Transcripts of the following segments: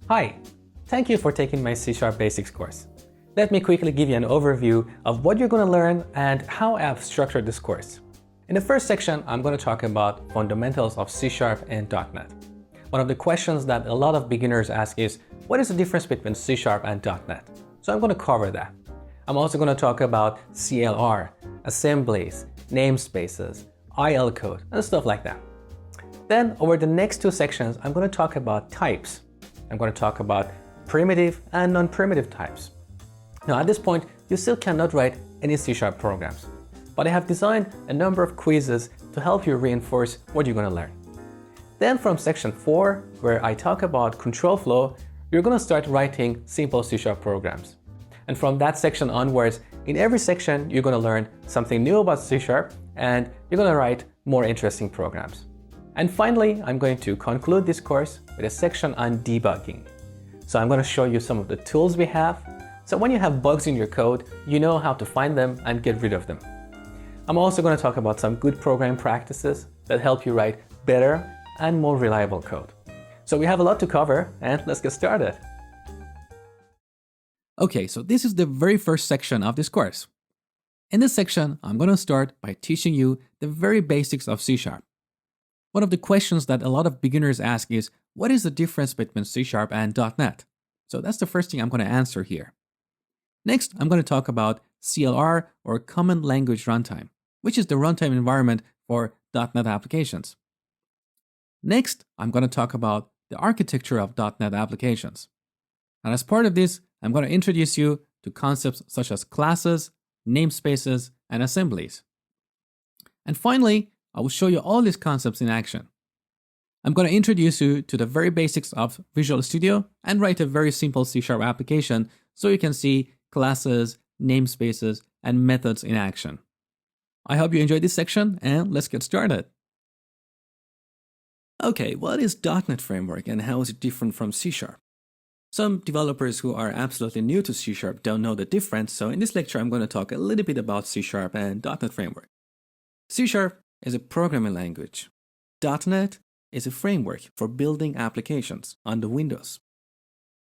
Hi, thank you for taking my C# Basics course. Let me quickly give you an overview of what you're going to learn and how I've structured this course. In the first section, I'm going to talk about fundamentals of C# and .NET. One of the questions that a lot of beginners ask is, what is the difference between C# and .NET? So I'm going to cover that. I'm also going to talk about CLR, assemblies, namespaces, IL code, and stuff like that. Then over the next two sections, I'm going to talk about types. I'm going to talk about primitive and non-primitive types. Now at this point, you still cannot write any C# programs, but I have designed a number of quizzes to help you reinforce what you're going to learn. Then from section 4, where I talk about control flow, you're going to start writing simple C# programs. And from that section onwards, in every section, you're going to learn something new about C# and you're going to write more interesting programs. And finally, I'm going to conclude this course with a section on debugging. So I'm going to show you some of the tools we have. So when you have bugs in your code, you know how to find them and get rid of them. I'm also going to talk about some good programming practices that help you write better and more reliable code. So we have a lot to cover, and let's get started. Okay, so this is the very first section of this course. In this section, I'm going to start by teaching you the very basics of C#. One of the questions that a lot of beginners ask is, what is the difference between C# and .NET? So that's the first thing I'm going to answer here. Next, I'm going to talk about CLR, or Common Language Runtime, which is the runtime environment for .NET applications. Next, I'm going to talk about the architecture of .NET applications. And as part of this, I'm going to introduce you to concepts such as classes, namespaces, and assemblies. And finally, I will show you all these concepts in action. I'm going to introduce you to the very basics of Visual Studio and write a very simple C# application so you can see classes, namespaces, and methods in action. I hope you enjoyed this section, and let's get started. Okay, what is .NET Framework and how is it different from C#? Some developers who are absolutely new to C# don't know the difference, so in this lecture I'm going to talk a little bit about C# and .NET Framework. C# is a programming language. .NET is a framework for building applications on the Windows.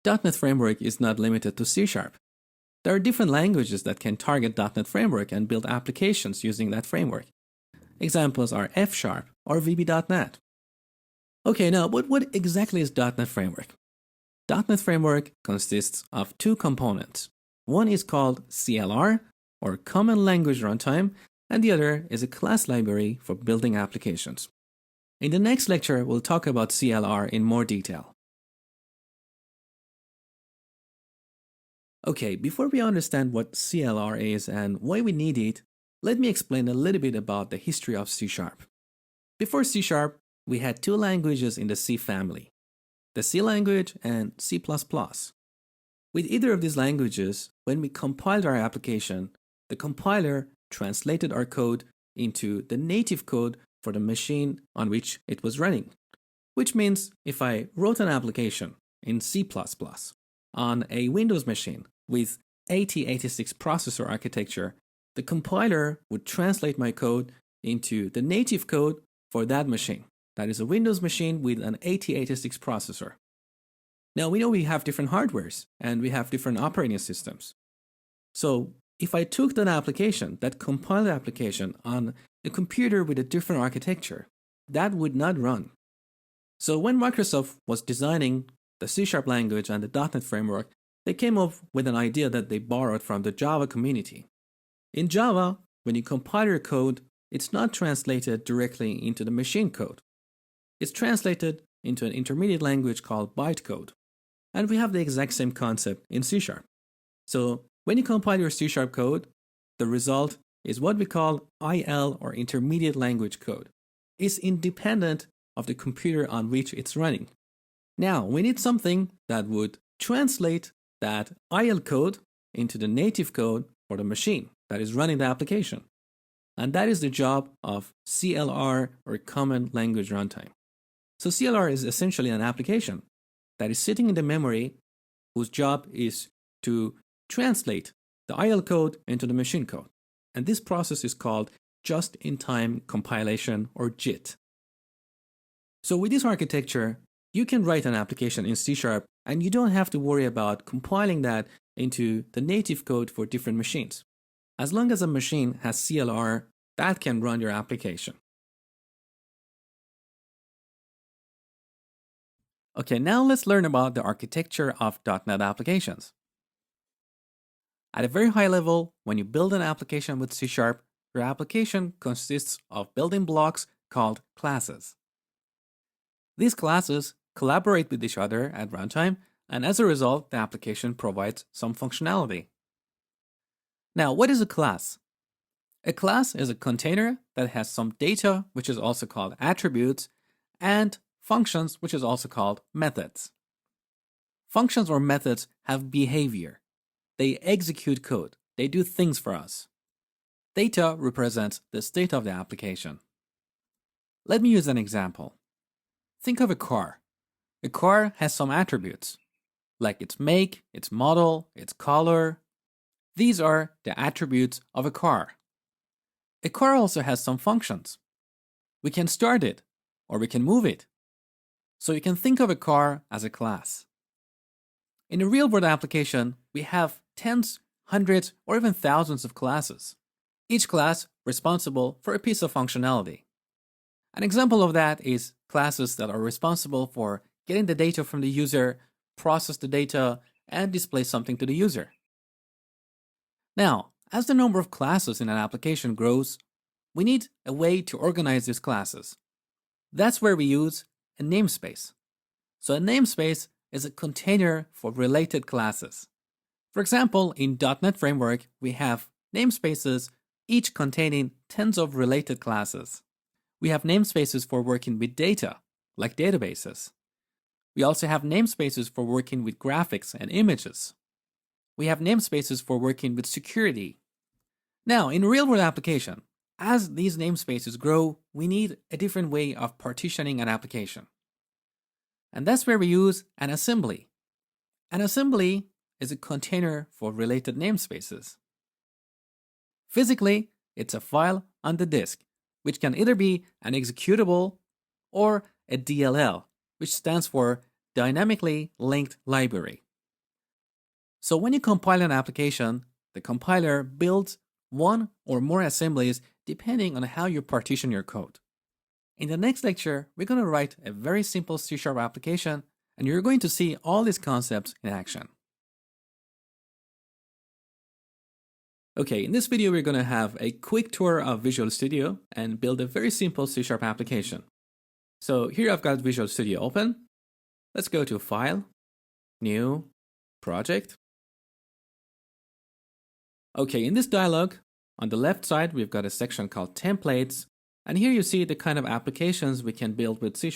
.NET Framework is not limited to C#. There are different languages that can target .NET Framework and build applications using that framework. Examples are F# or VB.NET. Okay, now what exactly is .NET Framework? .NET Framework consists of two components. One is called CLR, or Common Language Runtime, and the other is a class library for building applications. In the next lecture, we'll talk about CLR in more detail. Okay, before we understand what CLR is and why we need it, let me explain a little bit about the history of C#. Before C#, we had two languages in the C family, the C language and C++. With either of these languages, when we compiled our application, the compiler translated our code into the native code for the machine on which it was running. Which means if I wrote an application in C++ on a Windows machine with x86 processor architecture, the compiler would translate my code into the native code for that machine. That is a Windows machine with an x86 processor. Now we know we have different hardwares and we have different operating systems. So if I took that application, that compiled application on a computer with a different architecture, that would not run. So when Microsoft was designing the C# language and the .NET framework, they came up with an idea that they borrowed from the Java community. In Java, when you compile your code, it's not translated directly into the machine code. It's translated into an intermediate language called bytecode. And we have the exact same concept in C#. So when you compile your C# code, the result is what we call IL, or intermediate language code. It's independent of the computer on which it's running. Now, we need something that would translate that IL code into the native code for the machine that is running the application. And that is the job of CLR, or Common Language Runtime. So CLR is essentially an application that is sitting in the memory whose job is to translate the IL code into the machine code. And this process is called just-in-time compilation, or JIT. So with this architecture, You can write an application in C# and you don't have to worry about compiling that into the native code for different machines. As long as a machine has CLR, that can run your application. Okay, now let's learn about the architecture of .NET applications. At a very high level, when you build an application with C#, your application consists of building blocks called classes. These classes collaborate with each other at runtime, and as a result, the application provides some functionality. Now, what is a class? A class is a container that has some data, which is also called attributes, and functions, which is also called methods. Functions or methods have behavior. They execute code. They do things for us. Data represents the state of the application. Let me use an example. Think of a car. A car has some attributes, like its make, its model, its color. These are the attributes of a car. A car also has some functions. We can start it, or we can move it. So you can think of a car as a class. In a real-world application, we have tens, hundreds, or even thousands of classes, each class responsible for a piece of functionality. An example of that is classes that are responsible for getting the data from the user, process the data, and display something to the user. Now, as the number of classes in an application grows, we need a way to organize these classes. That's where we use a namespace. So a namespace is a container for related classes. For example, in .NET Framework, we have namespaces, each containing tens of related classes. We have namespaces for working with data, like databases. We also have namespaces for working with graphics and images. We have namespaces for working with security. Now, in a real-world application, as these namespaces grow, we need a different way of partitioning an application. And that's where we use an assembly. An assembly is a container for related namespaces. Physically, it's a file on the disk, which can either be an executable or a DLL, which stands for Dynamically Linked Library. So when you compile an application, the compiler builds one or more assemblies depending on how you partition your code. In the next lecture, we're going to write a very simple C# application, and you're going to see all these concepts in action. Okay, in this video, we're going to have a quick tour of Visual Studio and build a very simple C# application. So here I've got Visual Studio open. Let's go to File, New, Project. Okay, in this dialog, on the left side, we've got a section called Templates, and here you see the kind of applications we can build with C#.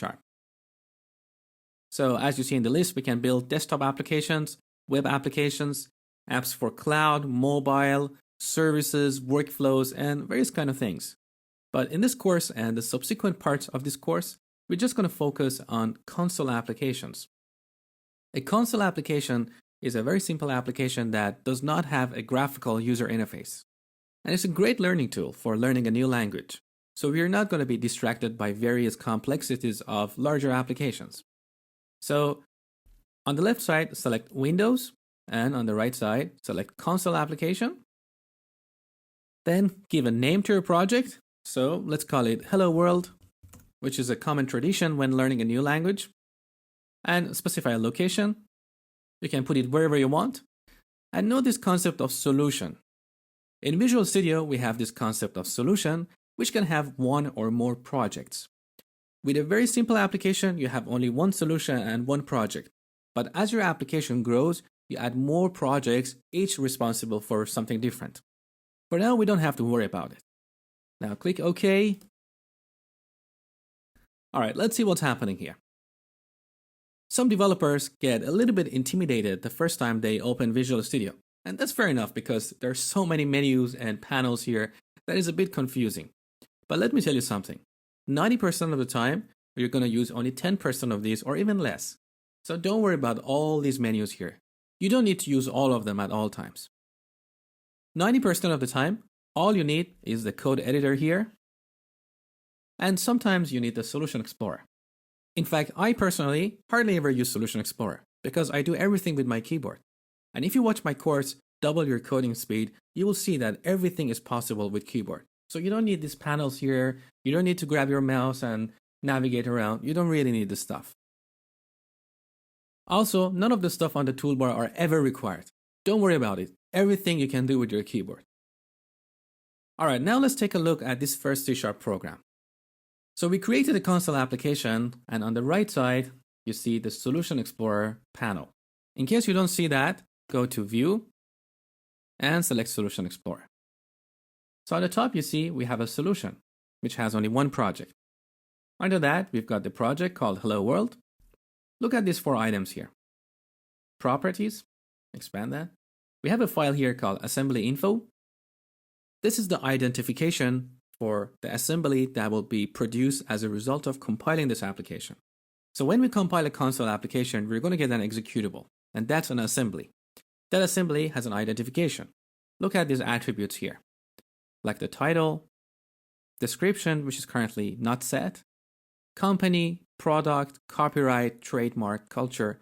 So as you see in the list, we can build desktop applications, web applications, apps for cloud, mobile, services, workflows, and various kind of things. But in this course and the subsequent parts of this course, we're just going to focus on console applications. A console application is a very simple application that does not have a graphical user interface. And it's a great learning tool for learning a new language. So we are not going to be distracted by various complexities of larger applications. So on the left side, select Windows, and on the right side, select Console Application. Then give a name to your project. So let's call it Hello World, which is a common tradition when learning a new language. And specify a location. You can put it wherever you want. And know this concept of solution. In Visual Studio, we have this concept of solution, which can have one or more projects. With a very simple application, you have only one solution and one project. But as your application grows, you add more projects, each responsible for something different. For now, we don't have to worry about it. Now click OK. All right, let's see what's happening here. Some developers get a little bit intimidated the first time they open Visual Studio. And that's fair enough because there's so many menus and panels here that is a bit confusing. But let me tell you something. 90% of the time, you're going to use only 10% of these or even less. So don't worry about all these menus here. You don't need to use all of them at all times. 90% of the time, all you need is the code editor here. And sometimes you need the Solution Explorer. In fact, I personally hardly ever use Solution Explorer because I do everything with my keyboard. And if you watch my course, Double Your Coding Speed, you will see that everything is possible with keyboard. So you don't need these panels here. You don't need to grab your mouse and navigate around. You don't really need this stuff. Also, none of the stuff on the toolbar are ever required. Don't worry about it. Everything you can do with your keyboard. Alright, now let's take a look at this first C# program. So we created a console application, and on the right side, you see the Solution Explorer panel. In case you don't see that, go to View and select Solution Explorer. So at the top, you see we have a solution, which has only one project. Under that, we've got the project called Hello World. Look at these 4 items here. Properties, expand that. We have a file here called assembly info. This is the identification for the assembly that will be produced as a result of compiling this application. So when we compile a console application, we're going to get an executable, and that's an assembly. That assembly has an identification. Look at these attributes here, like the title, description, which is currently not set, company, product, copyright, trademark, culture,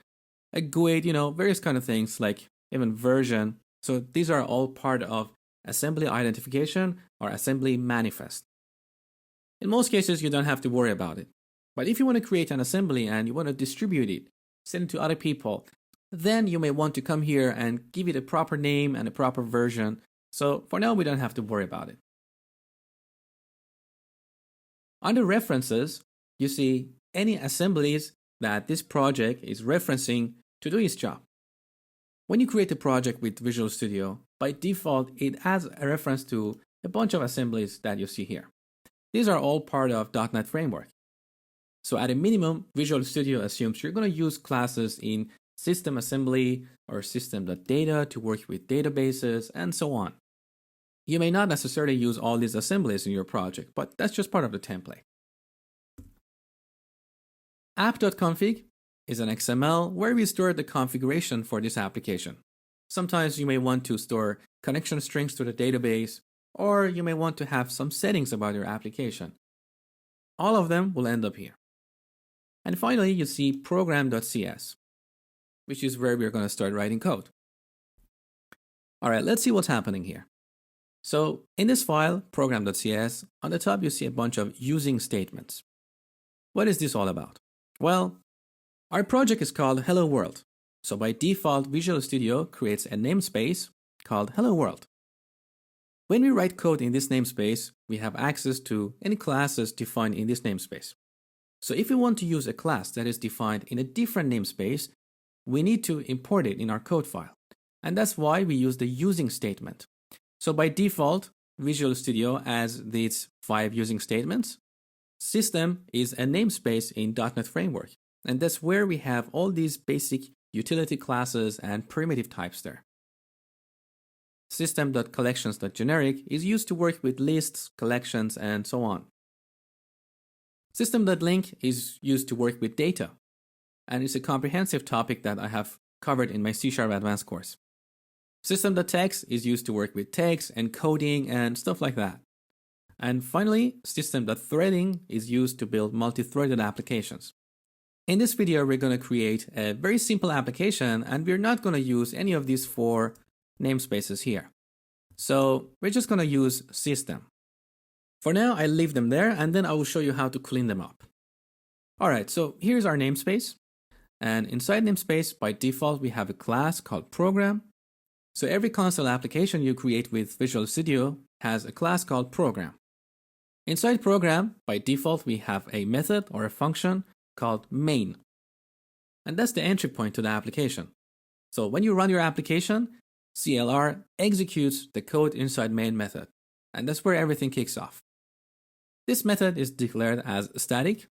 a GUID, various kind of things like even version. So these are all part of assembly identification or assembly manifest. In most cases, you don't have to worry about it. But if you want to create an assembly and you want to distribute it, send it to other people, then you may want to come here and give it a proper name and a proper version. So for now, we don't have to worry about it. Under references, you see any assemblies that this project is referencing to do its job. When you create a project with Visual Studio, by default, it adds a reference to a bunch of assemblies that you see here. These are all part of .NET Framework. So at a minimum, Visual Studio assumes you're going to use classes in system assembly or system.data to work with databases and so on. You may not necessarily use all these assemblies in your project, but that's just part of the template. App.config is an XML where we store the configuration for this application. Sometimes you may want to store connection strings to the database, or you may want to have some settings about your application. All of them will end up here. And finally, you see program.cs, which is where we're going to start writing code. All right, let's see what's happening here. So in this file, program.cs, on the top you see a bunch of using statements. What is this all about? Well, our project is called Hello World. So by default, Visual Studio creates a namespace called Hello World. When we write code in this namespace, we have access to any classes defined in this namespace. So if we want to use a class that is defined in a different namespace, we need to import it in our code file. And that's why we use the using statement. So by default, Visual Studio adds these 5 using statements. System is a namespace in .NET Framework. And that's where we have all these basic utility classes and primitive types there. System.collections.generic is used to work with lists, collections, and so on. System.link is used to work with data, and it's a comprehensive topic that I have covered in my C# Advanced course. System.text is used to work with text, encoding, and stuff like that. And finally, system.threading is used to build multi-threaded applications. In this video, we're going to create a very simple application, and we're not going to use any of these 4 namespaces here. So we're just going to use system. For now, I leave them there, and then I will show you how to clean them up. All right, so here's our namespace. And inside namespace, by default, we have a class called program. So every console application you create with Visual Studio has a class called program. Inside program, by default, we have a method or a function called main. And that's the entry point to the application. So when you run your application, CLR executes the code inside main method. And that's where everything kicks off. This method is declared as static,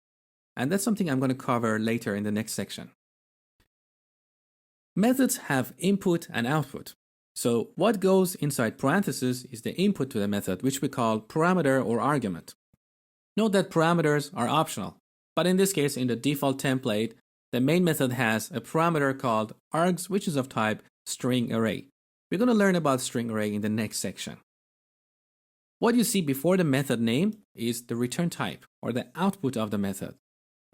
and that's something I'm going to cover later in the next section. Methods have input and output. So what goes inside parentheses is the input to the method, which we call parameter or argument. Note that parameters are optional, but in this case, in the default template, the main method has a parameter called args, which is of type string array. We're going to learn about string array in the next section. What you see before the method name is the return type or the output of the method.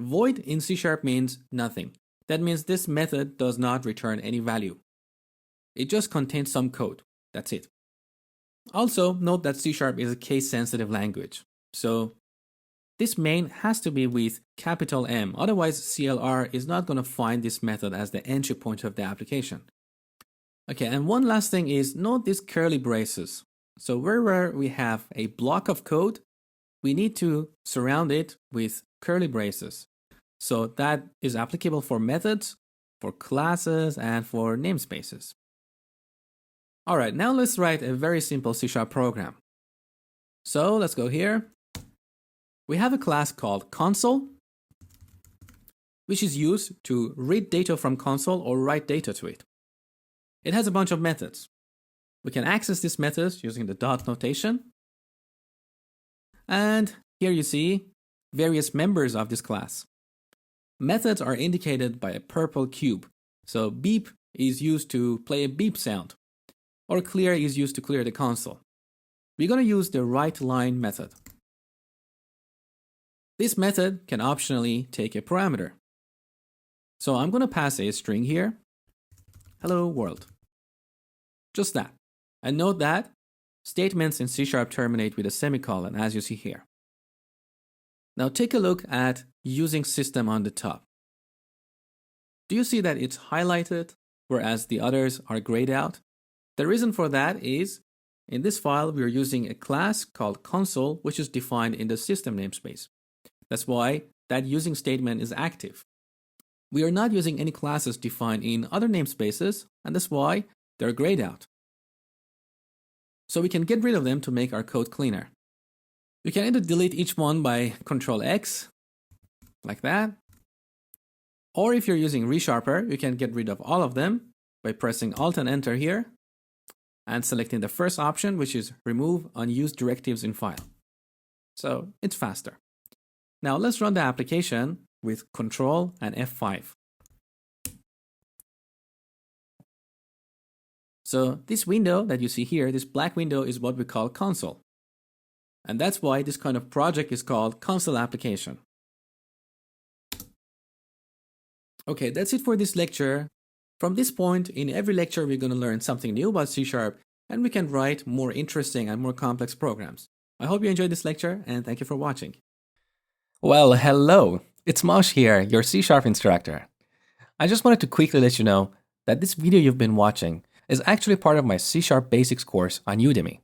Void in C# means nothing. That means this method does not return any value. It just contains some code. That's it. Also, note that C# is a case-sensitive language. So this main has to be with capital M. Otherwise, CLR is not going to find this method as the entry point of the application. Okay, and one last thing is note these curly braces. So wherever we have a block of code, we need to surround it with curly braces. So that is applicable for methods, for classes, and for namespaces. All right, now let's write a very simple C# program. So let's go here. We have a class called console, which is used to read data from console or write data to it. It has a bunch of methods. We can access these methods using the dot notation. And here you see various members of this class. Methods are indicated by a purple cube. So beep is used to play a beep sound, or clear is used to clear the console. We're going to use the writeLine method. This method can optionally take a parameter. So I'm going to pass a string here. Hello world. Just that. And note that statements in C# terminate with a semicolon, as you see here. Now take a look at using system on the top. Do you see that it's highlighted, whereas the others are grayed out? The reason for that is, in this file, we are using a class called console, which is defined in the system namespace. That's why that using statement is active. We are not using any classes defined in other namespaces, and that's why they're grayed out. So we can get rid of them to make our code cleaner. We can either delete each one by Ctrl X, like that. Or if you're using ReSharper, you can get rid of all of them by pressing Alt and Enter here, and selecting the first option, which is remove unused directives in file. So it's faster. Now let's run the application with Ctrl and F5. So this window that you see here, this black window, is what we call console. And that's why this kind of project is called console application. Okay, that's it for this lecture. From this point, in every lecture, we're going to learn something new about C#, and we can write more interesting and more complex programs. I hope you enjoyed this lecture, and thank you for watching. Well, hello. It's Mosh here, your C# instructor. I just wanted to quickly let you know that this video you've been watching is actually part of my C# Basics course on Udemy.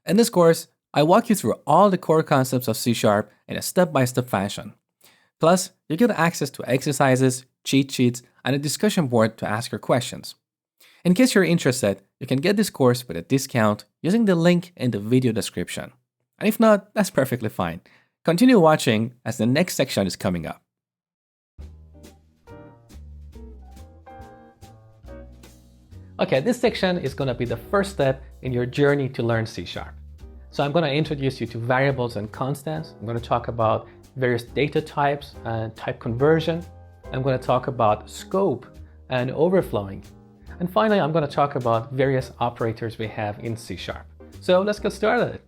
In this course, I walk you through all the core concepts of C# in a step-by-step fashion. Plus, you get access to exercises, cheat sheets, and a discussion board to ask your questions. In case you're interested, you can get this course with a discount using the link in the video description. And if not, that's perfectly fine. Continue watching as the next section is coming up. Okay, this section is going to be the first step in your journey to learn C#. So I'm going to introduce you to variables and constants. I'm going to talk about various data types and type conversion. I'm going to talk about scope and overflowing. And finally, I'm going to talk about various operators we have in C#. So let's get started.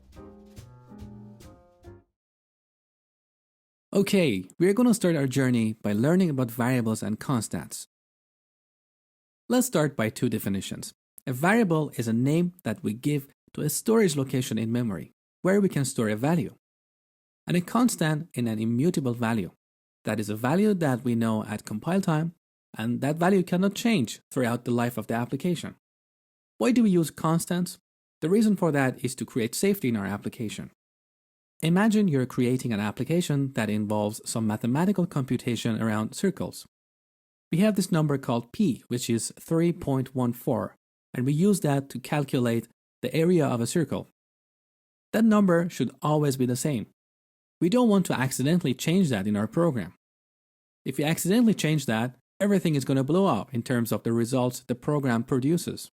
Okay, we're going to start our journey by learning about variables and constants. Let's start by two definitions. A variable is a name that we give to a storage location in memory, where we can store a value. And a constant is an immutable value. That is a value that we know at compile time, and that value cannot change throughout the life of the application. Why do we use constants? The reason for that is to create safety in our application. Imagine you're creating an application that involves some mathematical computation around circles. We have this number called p, which is 3.14, and we use that to calculate the area of a circle. That number should always be the same. We don't want to accidentally change that in our program. If we accidentally change that, everything is going to blow up in terms of the results the program produces.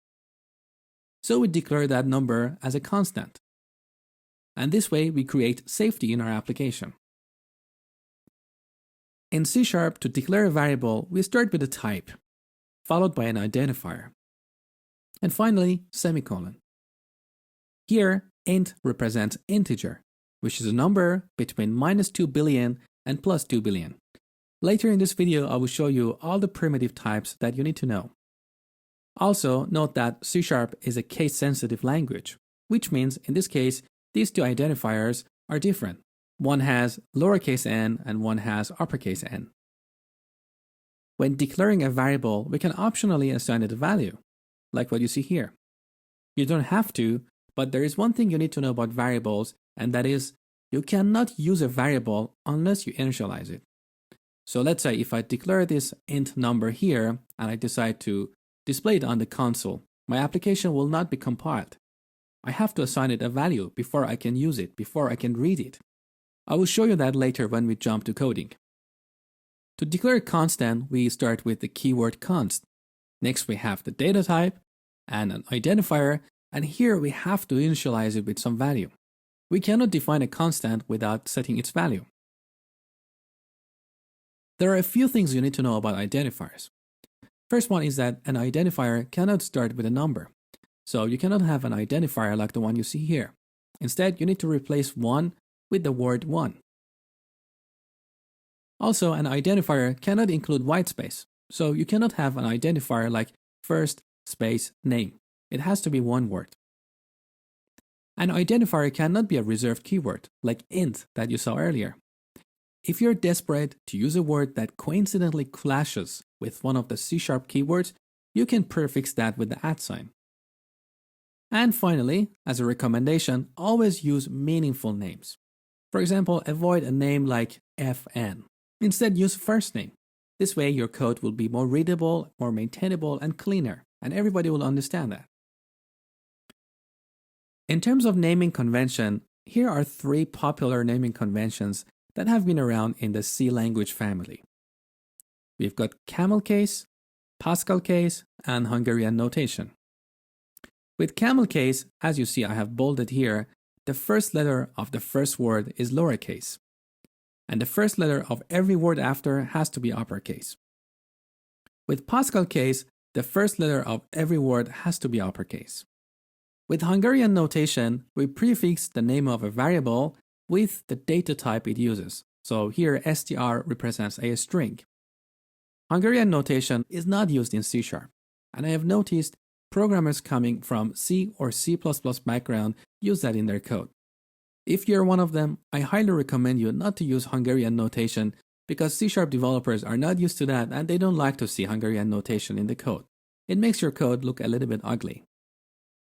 So we declare that number as a constant. And this way we create safety in our application. In C#, to declare a variable, we start with a type, followed by an identifier, and finally, semicolon. Here, int represents integer, which is a number between -2 billion and +2 billion. Later in this video, I will show you all the primitive types that you need to know. Also, note that C# is a case-sensitive language, which means in this case, these two identifiers are different. One has lowercase n and one has uppercase n. When declaring a variable, we can optionally assign it a value, like what you see here. You don't have to, but there is one thing you need to know about variables, and that is you cannot use a variable unless you initialize it. So let's say if I declare this int number here and I decide to display it on the console, my application will not be compiled. I have to assign it a value before I can use it, before I can read it. I will show you that later when we jump to coding. To declare a constant, we start with the keyword const. Next we have the data type and an identifier, and here we have to initialize it with some value. We cannot define a constant without setting its value. There are a few things you need to know about identifiers. First one is that an identifier cannot start with a number. So you cannot have an identifier like the one you see here. Instead, you need to replace 1 with the word 1. Also, an identifier cannot include whitespace. So you cannot have an identifier like first space name. It has to be one word. An identifier cannot be a reserved keyword, like int that you saw earlier. If you're desperate to use a word that coincidentally clashes with one of the C# keywords, you can prefix that with the @ sign. And finally, as a recommendation, always use meaningful names. For example, avoid a name like FN. Instead, use first name. This way, your code will be more readable, more maintainable, and cleaner, and everybody will understand that. In terms of naming convention, here are 3 popular naming conventions that have been around in the C language family. We've got camel case, Pascal case, and Hungarian notation. With camel case, as you see I have bolded here, the first letter of the first word is lowercase, and the first letter of every word after has to be uppercase. With Pascal case, the first letter of every word has to be uppercase. With Hungarian notation, we prefix the name of a variable with the data type it uses. So here str represents a string. Hungarian notation is not used in C#, and I have noticed programmers coming from C or C++ background use that in their code. If you're one of them, I highly recommend you not to use Hungarian notation because C# developers are not used to that and they don't like to see Hungarian notation in the code. It makes your code look a little bit ugly.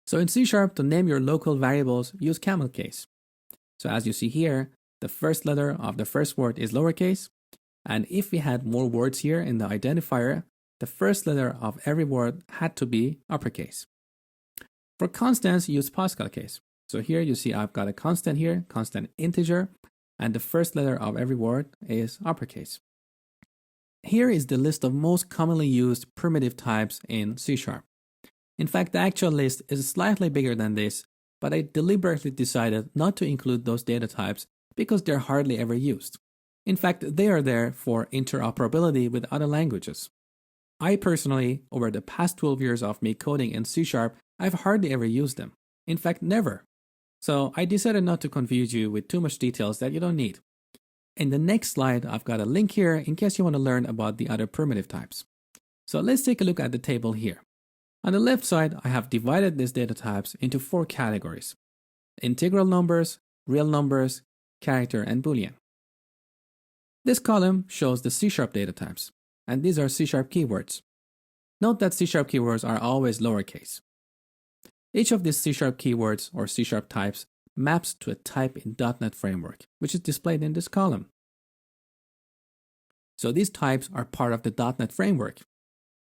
So in C#, to name your local variables, use camel case. So as you see here, the first letter of the first word is lowercase, and if we had more words here in the identifier, the first letter of every word had to be uppercase. For constants, use Pascal case. So here you see I've got a constant here, constant integer, and the first letter of every word is uppercase. Here is the list of most commonly used primitive types in C#. In fact, the actual list is slightly bigger than this, but I deliberately decided not to include those data types because they're hardly ever used. In fact, they are there for interoperability with other languages. I personally, over the past 12 years of me coding in C#, I've hardly ever used them. In fact, never. So I decided not to confuse you with too much details that you don't need. In the next slide, I've got a link here in case you want to learn about the other primitive types. So let's take a look at the table here. On the left side, I have divided these data types into 4 categories: integral numbers, real numbers, character, and Boolean. This column shows the C# data types, and these are C# keywords. Note that C# keywords are always lowercase. Each of these C# keywords or C# types maps to a type in .NET Framework, which is displayed in this column. So these types are part of the .NET Framework.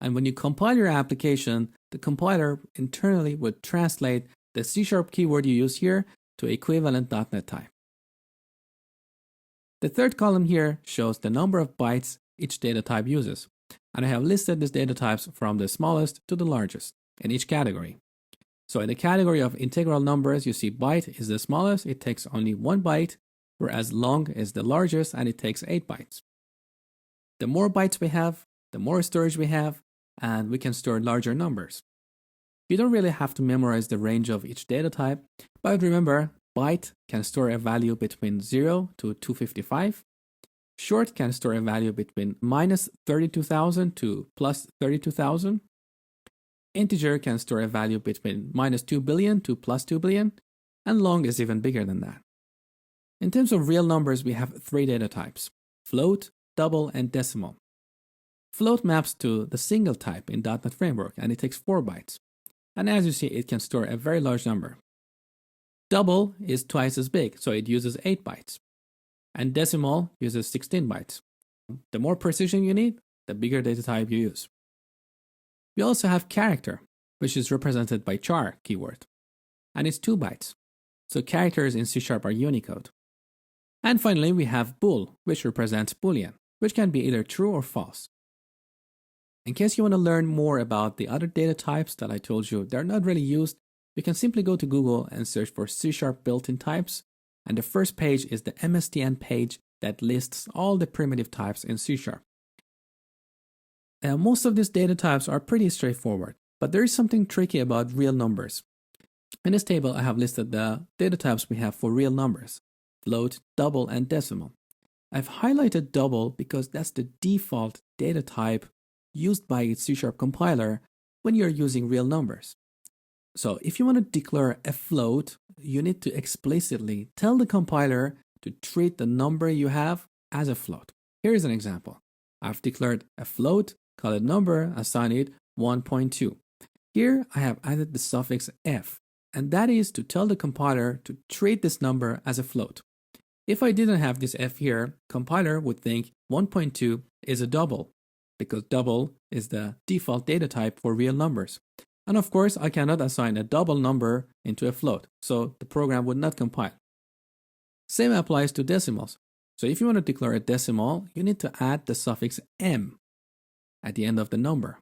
And when you compile your application, the compiler internally would translate the C# keyword you use here to equivalent .NET type. The third column here shows the number of bytes each data type uses, and I have listed these data types from the smallest to the largest in each category. So in the category of integral numbers, you see byte is the smallest, it takes only 1 byte, whereas long is the largest and it takes 8 bytes. The more bytes we have, the more storage we have, and we can store larger numbers. You don't really have to memorize the range of each data type, but remember, byte can store a value between 0 to 255, Short can store a value between minus 32,000 to plus 32,000. Integer can store a value between minus 2 billion to plus 2 billion, and long is even bigger than that. In terms of real numbers, we have three data types: float, double, and decimal. Float maps to the single type in .NET Framework, and it takes 4 bytes. And as you see, it can store a very large number. Double is twice as big, so it uses 8 bytes. And decimal uses 16 bytes. The more precision you need, the bigger data type you use. We also have character, which is represented by char keyword, and it's 2 bytes. So characters in C# are Unicode. And finally, we have bool, which represents Boolean, which can be either true or false. In case you want to learn more about the other data types that I told you they're not really used, you can simply go to Google and search for C# built-in types, and the first page is the MSTN page that lists all the primitive types in C#. Now, most of these data types are pretty straightforward, but there is something tricky about real numbers. In this table, I have listed the data types we have for real numbers: float, double, and decimal. I've highlighted double because that's the default data type used by its C# compiler when you're using real numbers. So if you want to declare a float, you need to explicitly tell the compiler to treat the number you have as a float. Here is an example. I've declared a float, call it number, assign it 1.2. Here I have added the suffix f, and that is to tell the compiler to treat this number as a float. If I didn't have this f here, compiler would think 1.2 is a double, because double is the default data type for real numbers. And of course, I cannot assign a double number into a float, so the program would not compile. Same applies to decimals. So if you want to declare a decimal, you need to add the suffix m at the end of the number.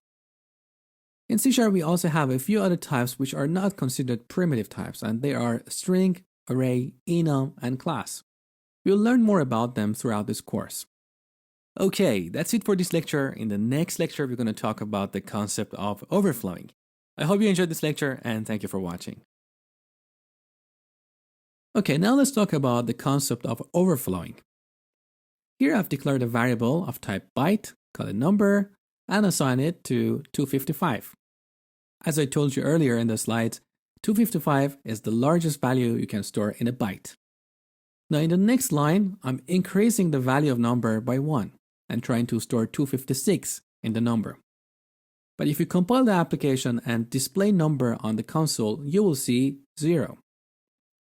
In C# we also have a few other types which are not considered primitive types, and they are string, array, enum, and class. We'll learn more about them throughout this course. Okay, that's it for this lecture. In the next lecture, we're going to talk about the concept of overflowing. I hope you enjoyed this lecture, and thank you for watching. Okay, now let's talk about the concept of overflowing. Here I've declared a variable of type byte, call it number, and assign it to 255. As I told you earlier in the slides, 255 is the largest value you can store in a byte. Now in the next line, I'm increasing the value of number by 1 and trying to store 256 in the number. But if you compile the application and display number on the console, you will see 0.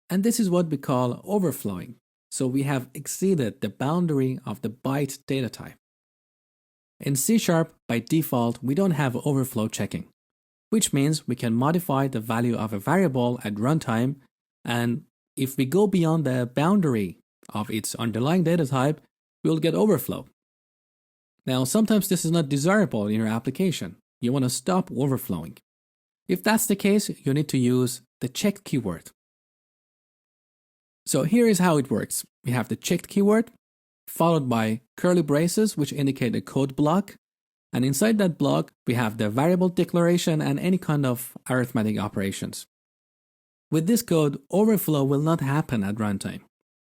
And this is what we call overflowing. So we have exceeded the boundary of the byte data type. In C#, by default, we don't have overflow checking, which means we can modify the value of a variable at runtime, and if we go beyond the boundary of its underlying data type, we'll get overflow. Now, sometimes this is not desirable in your application. You want to stop overflowing. If that's the case, you need to use the checked keyword. So here is how it works. We have the checked keyword, followed by curly braces, which indicate a code block. And inside that block, we have the variable declaration and any kind of arithmetic operations. With this code, overflow will not happen at runtime.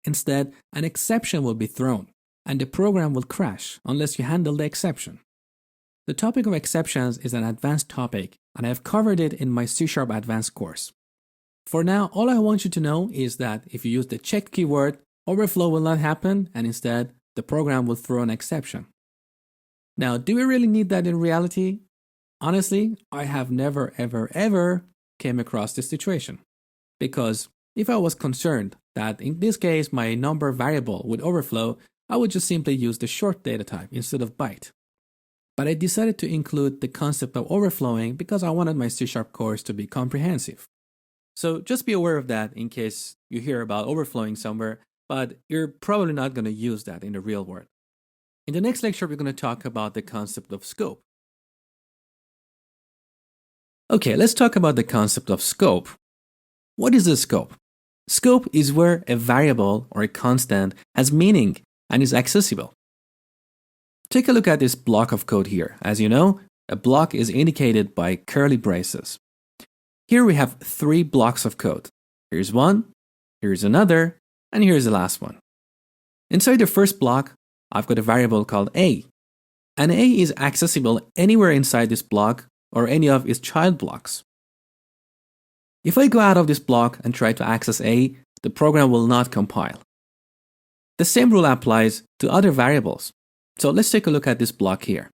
Instead, an exception will be thrown, and the program will crash unless you handle the exception. The topic of exceptions is an advanced topic, and I have covered it in my C# Advanced course. For now, all I want you to know is that if you use the checked keyword, overflow will not happen, and instead, the program will throw an exception. Now, do we really need that in reality? Honestly, I have never, ever came across this situation. Because if I was concerned that in this case my number variable would overflow, I would just simply use the short data type instead of byte. But I decided to include the concept of overflowing because I wanted my C# course to be comprehensive. So just be aware of that in case you hear about overflowing somewhere, but you're probably not going to use that in the real world. In the next lecture, we're going to talk about the concept of scope. Okay, let's talk about the concept of scope. What is a scope? Scope is where a variable or a constant has meaning and is accessible. Take a look at this block of code here. As you know, a block is indicated by curly braces. Here we have 3 blocks of code. Here's one, here's another, and here's the last one. Inside the first block, I've got a variable called a. And a is accessible anywhere inside this block or any of its child blocks. If I go out of this block and try to access a, the program will not compile. The same rule applies to other variables. So let's take a look at this block here.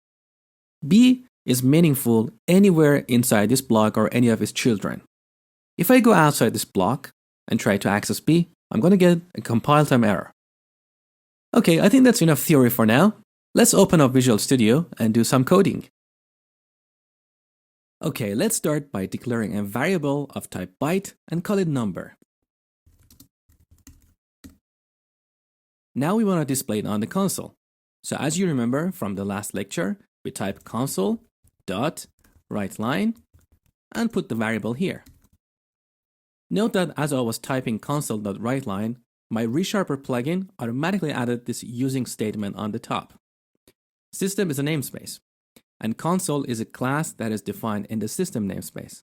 B is meaningful anywhere inside this block or any of its children. If I go outside this block and try to access B, I'm going to get a compile time error. Okay, I think that's enough theory for now. Let's open up Visual Studio and do some coding. Okay, let's start by declaring a variable of type byte and call it number. Now we want to display it on the console. So as you remember from the last lecture, we type console.writeLine and put the variable here. Note that as I was typing console.writeLine, my ReSharper plugin automatically added this using statement on the top. System is a namespace, and console is a class that is defined in the system namespace.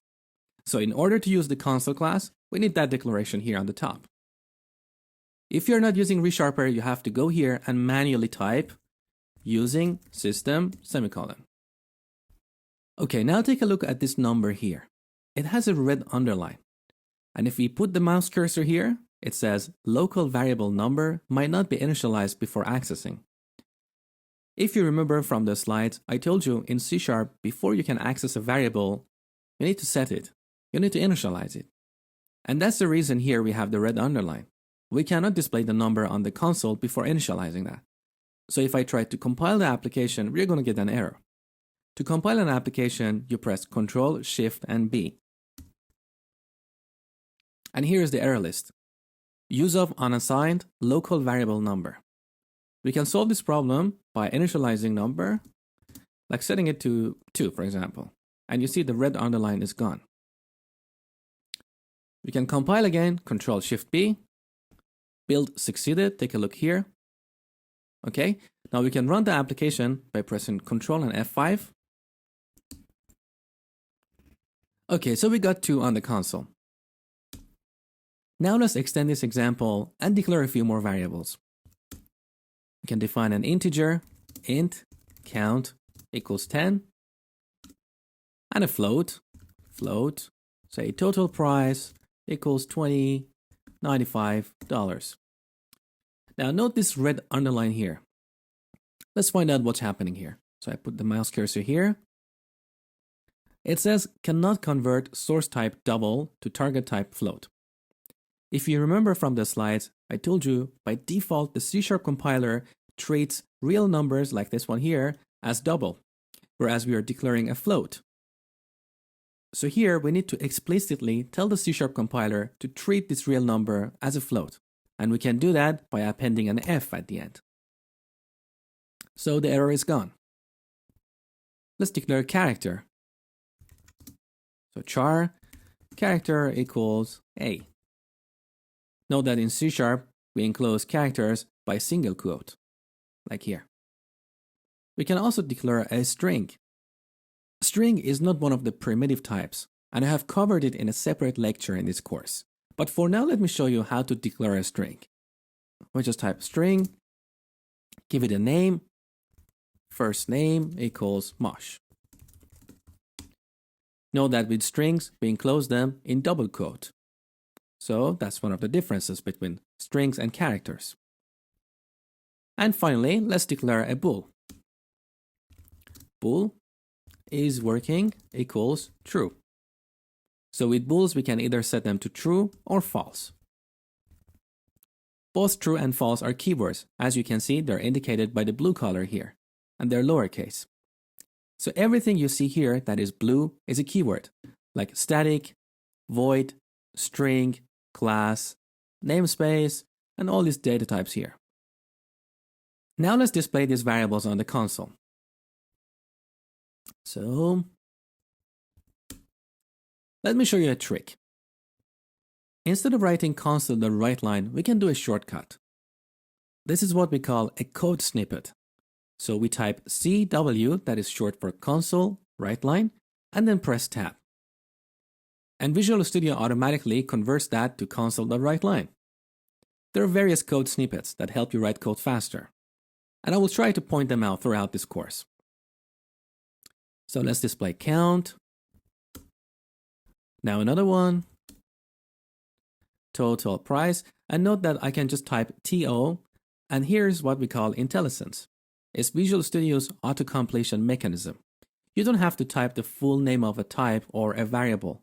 So in order to use the console class, we need that declaration here on the top. If you're not using ReSharper, you have to go here and manually type using system semicolon. Okay, now take a look at this number here. It has a red underline. And if we put the mouse cursor here, it says local variable number might not be initialized before accessing. If you remember from the slides, I told you in C# before you can access a variable, you need to set it. You need to initialize it. And that's the reason here we have the red underline. We cannot display the number on the console before initializing that. So if I try to compile the application, we're going to get an error. To compile an application, you press Ctrl, Shift, and B. And here is the error list. Use of unassigned local variable number. We can solve this problem by initializing number, like setting it to 2, for example. And you see the red underline is gone. We can compile again, Ctrl, Shift, B. Build succeeded, take a look here. Okay, now we can run the application by pressing Ctrl and F5. Okay, so we got 2 on the console. Now let's extend this example and declare a few more variables. We can define an integer, int count equals 10, and a float, say total price equals $20.95. Now note this red underline here. Let's find out what's happening here. So I put the mouse cursor here. It says cannot convert source type double to target type float. If you remember from the slides, I told you by default the C# compiler treats real numbers like this one here as double, whereas we are declaring a float. So here we need to explicitly tell the C# compiler to treat this real number as a float. And we can do that by appending an F at the end. So the error is gone. Let's declare a character. So char character equals A. Note that in C# we enclose characters by single quote, like here. We can also declare a string. String is not one of the primitive types, and I have covered it in a separate lecture in this course. But for now, let me show you how to declare a string. We just type string, give it a name, first name equals Mosh. Note that with strings, we enclose them in double quote. So that's one of the differences between strings and characters. And finally, let's declare a bool. Bool is working equals true. So with bools, we can either set them to true or false. Both true and false are keywords. As you can see, they're indicated by the blue color here, and they're lowercase. So everything you see here that is blue is a keyword, like static, void, string, class, namespace, and all these data types here. Now let's display these variables on the console. So let me show you a trick. Instead of writing console.writeLine, we can do a shortcut. This is what we call a code snippet. So we type CW, that is short for console, writeLine, and then press tab. And Visual Studio automatically converts that to console.writeLine. There are various code snippets that help you write code faster. and I will try to point them out throughout this course. So let's display count. Now another one, total price, and note that I can just type TO, and here's what we call IntelliSense. It's Visual Studio's auto-completion mechanism. You don't have to type the full name of a type or a variable.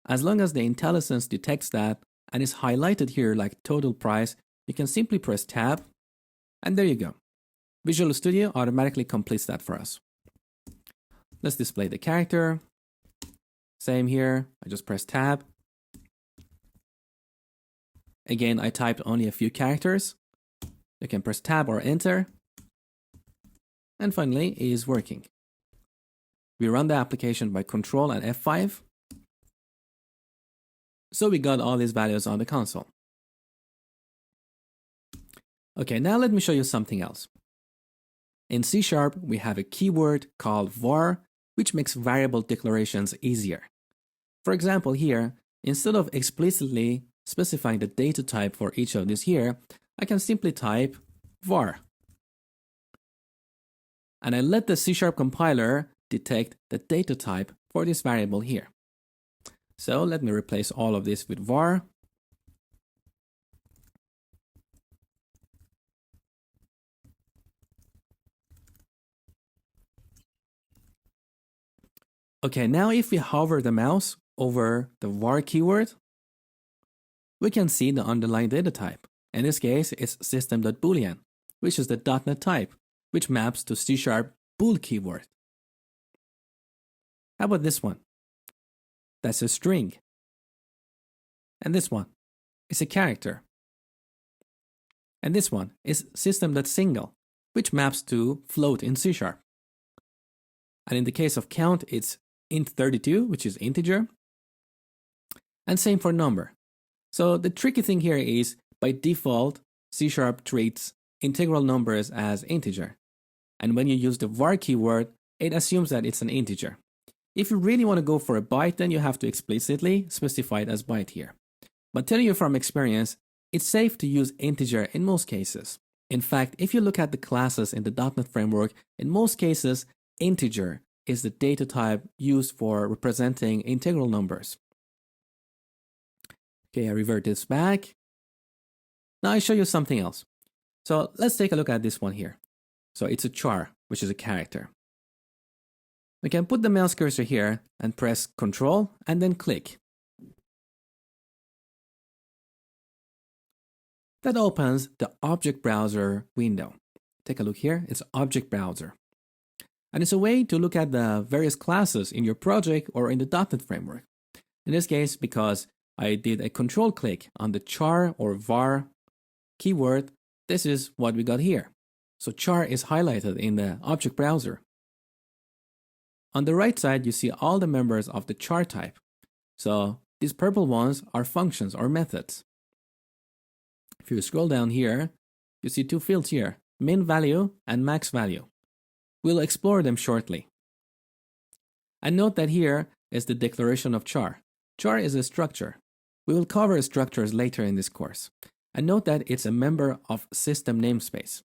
As long as the IntelliSense detects that and is highlighted here like total price, you can simply press tab, and there you go. Visual Studio automatically completes that for us. Let's display the character. Same here, I just press tab. Again, I typed only a few characters. You can press tab or enter. And finally, it is working. We run the application by Control and F5. So we got all these values on the console. Okay, now let me show you something else. In C#, we have a keyword called var, which makes variable declarations easier. For example, here, instead of explicitly specifying the data type for each of these here, I can simply type var. And I let the C# compiler detect the data type for this variable here. So let me replace all of this with var. Okay, now if we hover the mouse over the var keyword, we can see the underlying data type. In this case, it's system.boolean, which is the .NET type, which maps to C# bool keyword. How about this one? That's a string. And this one is a character. And this one is system.single, which maps to float in C#. And in the case of count, it's int32, which is integer. And same for number. So the tricky thing here is, by default, C# treats integral numbers as integer. And when you use the var keyword, it assumes that it's an integer. If you really want to go for a byte, then you have to explicitly specify it as byte here. But telling you from experience, it's safe to use integer in most cases. In fact, if you look at the classes in the .NET framework, in most cases, integer is the data type used for representing integral numbers. Okay, I revert this back. Now I show you something else. So let's take a look at this one here. So it's a char, which is a character. We can put the mouse cursor here and press Control and then click. That opens the Object Browser window. Take a look here, it's Object Browser. And it's a way to look at the various classes in your project or in the .NET framework. In this case, because I did a control click on the char or var keyword, this is what we got here. So char is highlighted in the Object Browser. On the right side, you see all the members of the char type. So these purple ones are functions or methods. If you scroll down here, you see two fields here, min value and max value. We'll explore them shortly. And note that here is the declaration of char. Char is a structure. We will cover structures later in this course. And note that it's a member of system namespace.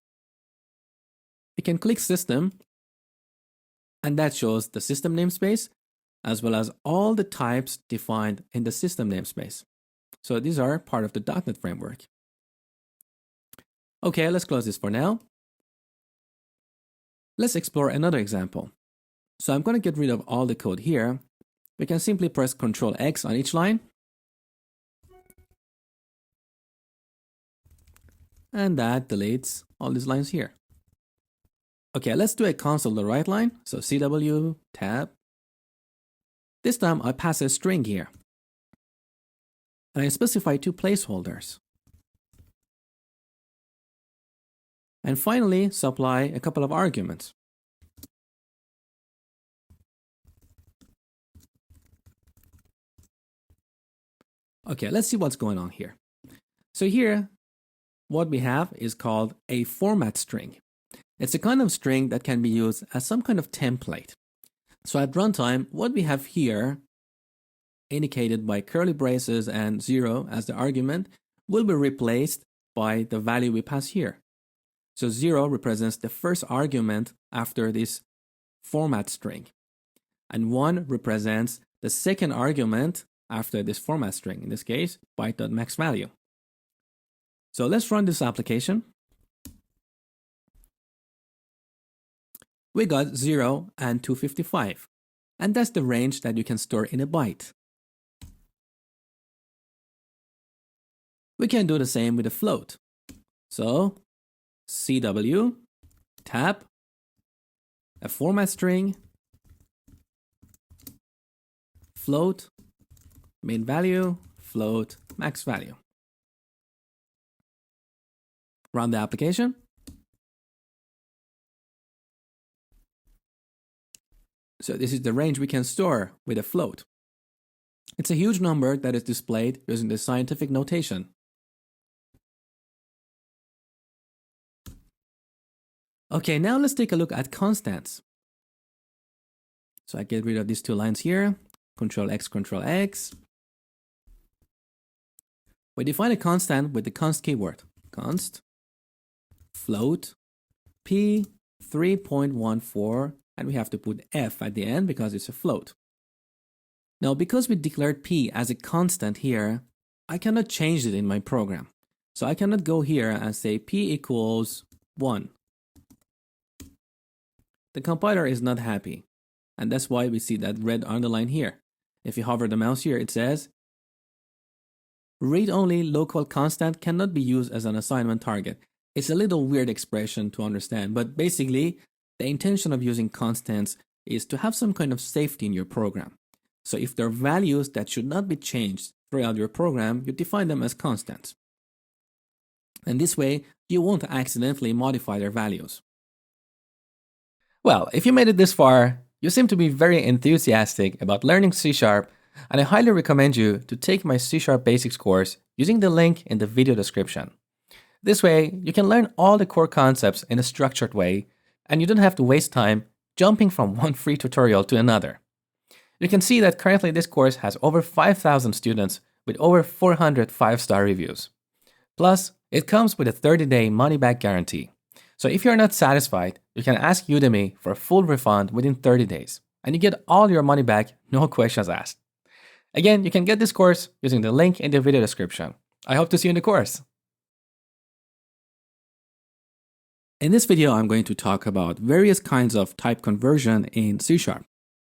You can click system, and that shows the system namespace as well as all the types defined in the system namespace. So these are part of the .NET framework. Okay, let's close this for now. Let's explore another example. So I'm going to get rid of all the code here. We can simply press Ctrl X on each line. And that deletes all these lines here. Okay, let's do a console the right line. So CW, tab. This time I pass a string here. And I specify two placeholders. And finally, supply a couple of arguments. Okay, let's see what's going on here. So here, what we have is called a format string. It's a kind of string that can be used as some kind of template. So at runtime, what we have here, indicated by curly braces and 0 as the argument, will be replaced by the value we pass here. So 0 represents the first argument after this format string. And 1 represents the second argument after this format string, in this case, byte.maxValue. So let's run this application. We got 0 and 255. And that's the range that you can store in a byte. We can do the same with a float. So CW, tab, a format string, float, main value, float, max value. Run the application. So this is the range we can store with a float. It's a huge number that is displayed using the scientific notation. Okay, now let's take a look at constants. So I get rid of these two lines here, Control X, Control X. We define a constant with the const keyword. Const float p 3.14, and we have to put f at the end because it's a float. Now, because we declared p as a constant here, I cannot change it in my program. So I cannot go here and say p equals 1. The compiler is not happy, and that's why we see that red underline here. If you hover the mouse here, it says, read-only local constant cannot be used as an assignment target. It's a little weird expression to understand, but basically, the intention of using constants is to have some kind of safety in your program. So if there are values that should not be changed throughout your program, you define them as constants. And this way, you won't accidentally modify their values. Well, if you made it this far, you seem to be very enthusiastic about learning C#, and I highly recommend you to take my C# Basics course using the link in the video description. This way, you can learn all the core concepts in a structured way, and you don't have to waste time jumping from one free tutorial to another. You can see that currently this course has over 5,000 students with over 400 5-star reviews. Plus, it comes with a 30-day money-back guarantee. So if you're not satisfied, you can ask Udemy for a full refund within 30 days, and you get all your money back, no questions asked. Again, you can get this course using the link in the video description. I hope to see you in the course. In this video, I'm going to talk about various kinds of type conversion in C#.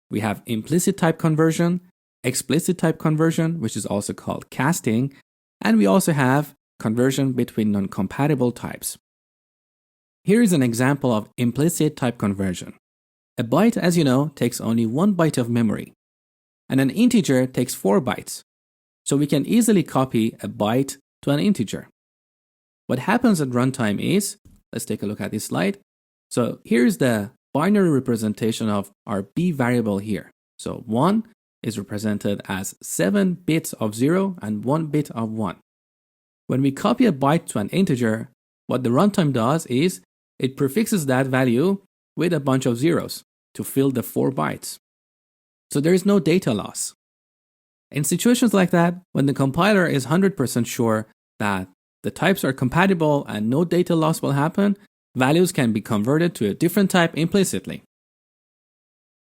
We have implicit type conversion, explicit type conversion, which is also called casting, and we also have conversion between non-compatible types. Here is an example of implicit type conversion. A byte, as you know, takes only 1 byte of memory, and an integer takes 4 bytes. So we can easily copy a byte to an integer. What happens at runtime is, let's take a look at this slide. So here's the binary representation of our b variable here. So 1 is represented as 7 bits of 0 and 1 bit of 1. When we copy a byte to an integer, what the runtime does is it prefixes that value with a bunch of zeros to fill the 4 bytes. So there is no data loss. In situations like that, when the compiler is 100% sure that the types are compatible and no data loss will happen, values can be converted to a different type implicitly.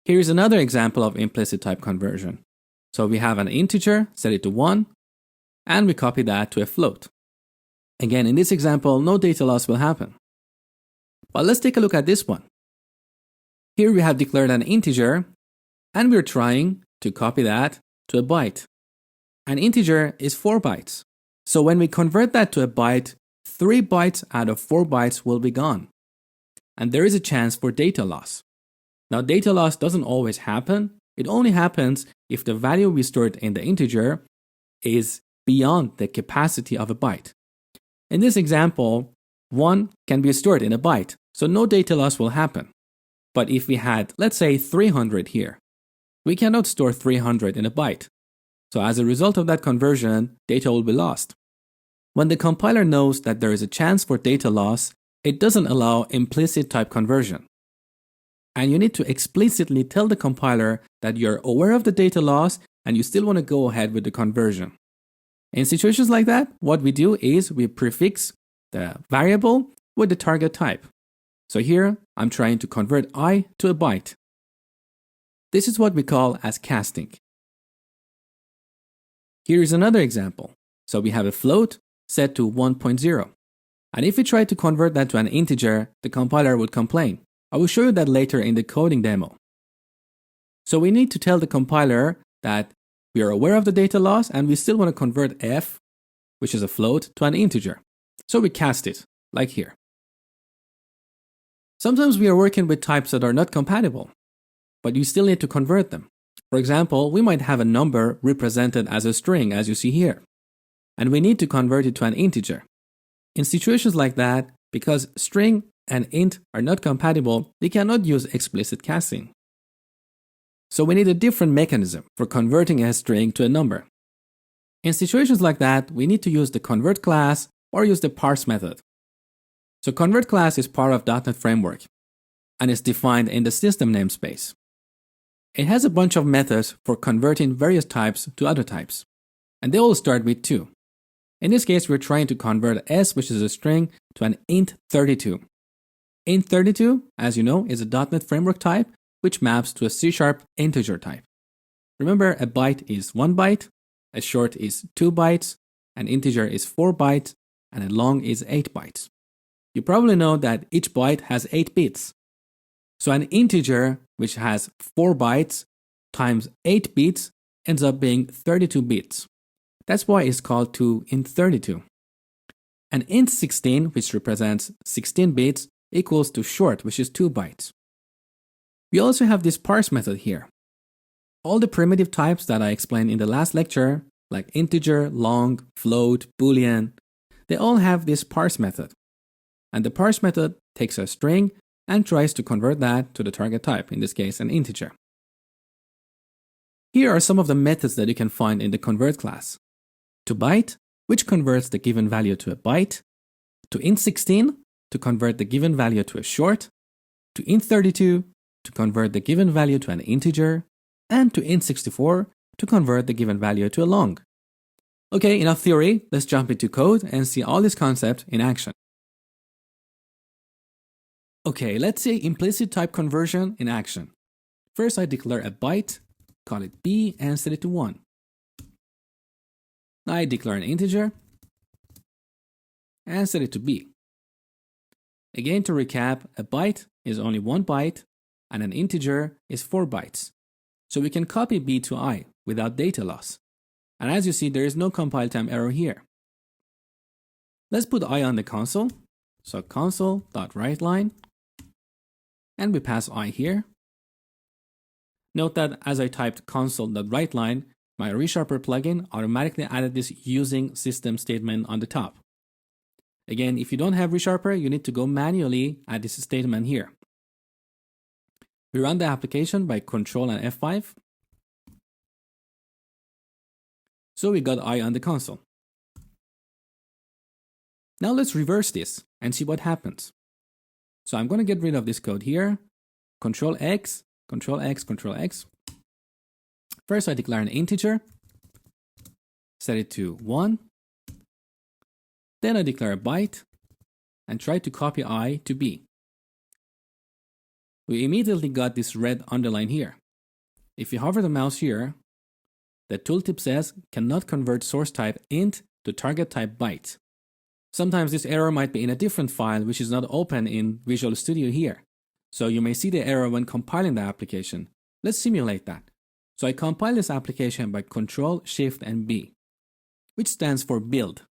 Here is another example of implicit type conversion. So we have an integer, set it to 1, and we copy that to a float. Again, in this example, no data loss will happen. But let's take a look at this one. Here we have declared an integer, and we're trying to copy that to a byte. An integer is 4 bytes. So when we convert that to a byte, 3 bytes out of 4 bytes will be gone. And there is a chance for data loss. Now, data loss doesn't always happen. It only happens if the value we stored in the integer is beyond the capacity of a byte. In this example, 1 can be stored in a byte, so no data loss will happen. But if we had, let's say, 300 here, we cannot store 300 in a byte. So as a result of that conversion, data will be lost. When the compiler knows that there is a chance for data loss, it doesn't allow implicit type conversion. And you need to explicitly tell the compiler that you're aware of the data loss and you still want to go ahead with the conversion. In situations like that, what we do is we prefix the variable with the target type. So here, I'm trying to convert I to a byte. This is what we call as casting. Here is another example. So we have a float set to 1.0. And if we try to convert that to an integer, the compiler would complain. I will show you that later in the coding demo. So we need to tell the compiler that we are aware of the data loss and we still want to convert f, which is a float, to an integer. So we cast it, like here. Sometimes we are working with types that are not compatible, but you still need to convert them. For example, we might have a number represented as a string, as you see here, and we need to convert it to an integer. In situations like that, because string and int are not compatible, we cannot use explicit casting. So we need a different mechanism for converting a string to a number. In situations like that, we need to use the convert class or use the parse method. So convert class is part of .NET Framework and is defined in the system namespace. It has a bunch of methods for converting various types to other types, and they all start with 2. In this case, we're trying to convert s, which is a string, to an int32. Int32, as you know, is a .NET Framework type which maps to a C# integer type. Remember, a byte is 1 byte, a short is 2 bytes, an integer is 4 bytes, and a long is 8 bytes. You probably know that each byte has 8 bits. So an integer which has 4 bytes times 8 bits ends up being 32 bits. That's why it's called 2 int 32. And int 16, which represents 16 bits, equals to short, which is 2 bytes. We also have this parse method here. All the primitive types that I explained in the last lecture, like integer, long, float, boolean, they all have this parse method. And the parse method takes a string and tries to convert that to the target type, in this case an integer. Here are some of the methods that you can find in the convert class. To byte, which converts the given value to a byte. To int16, to convert the given value to a short. To int32, to convert the given value to an integer. And to int64, to convert the given value to a long. Okay, enough theory, let's jump into code and see all this concept in action. Okay, let's see implicit type conversion in action. First, I declare a byte, call it b, and set it to 1. Now I declare an integer and set it to b. Again, to recap, a byte is only 1 byte and an integer is 4 bytes. So we can copy b to I without data loss. And as you see, there is no compile time error here. Let's put I on the console. So console.writeLine. And we pass I here. Note that as I typed console.writeLine, my ReSharper plugin automatically added this using system statement on the top. Again, if you don't have ReSharper, you need to go manually add this statement here. We run the application by Control and F5. So we got I on the console. Now let's reverse this and see what happens. So I'm going to get rid of this code here. Control X, Control X, Control X. First, I declare an integer, set it to 1. Then I declare a byte and try to copy I to B. We immediately got this red underline here. If you hover the mouse here, the tooltip says cannot convert source type int to target type byte. Sometimes this error might be in a different file which is not open in Visual Studio here. So you may see the error when compiling the application. Let's simulate that. So I compile this application by Control, Shift, and B, which stands for build.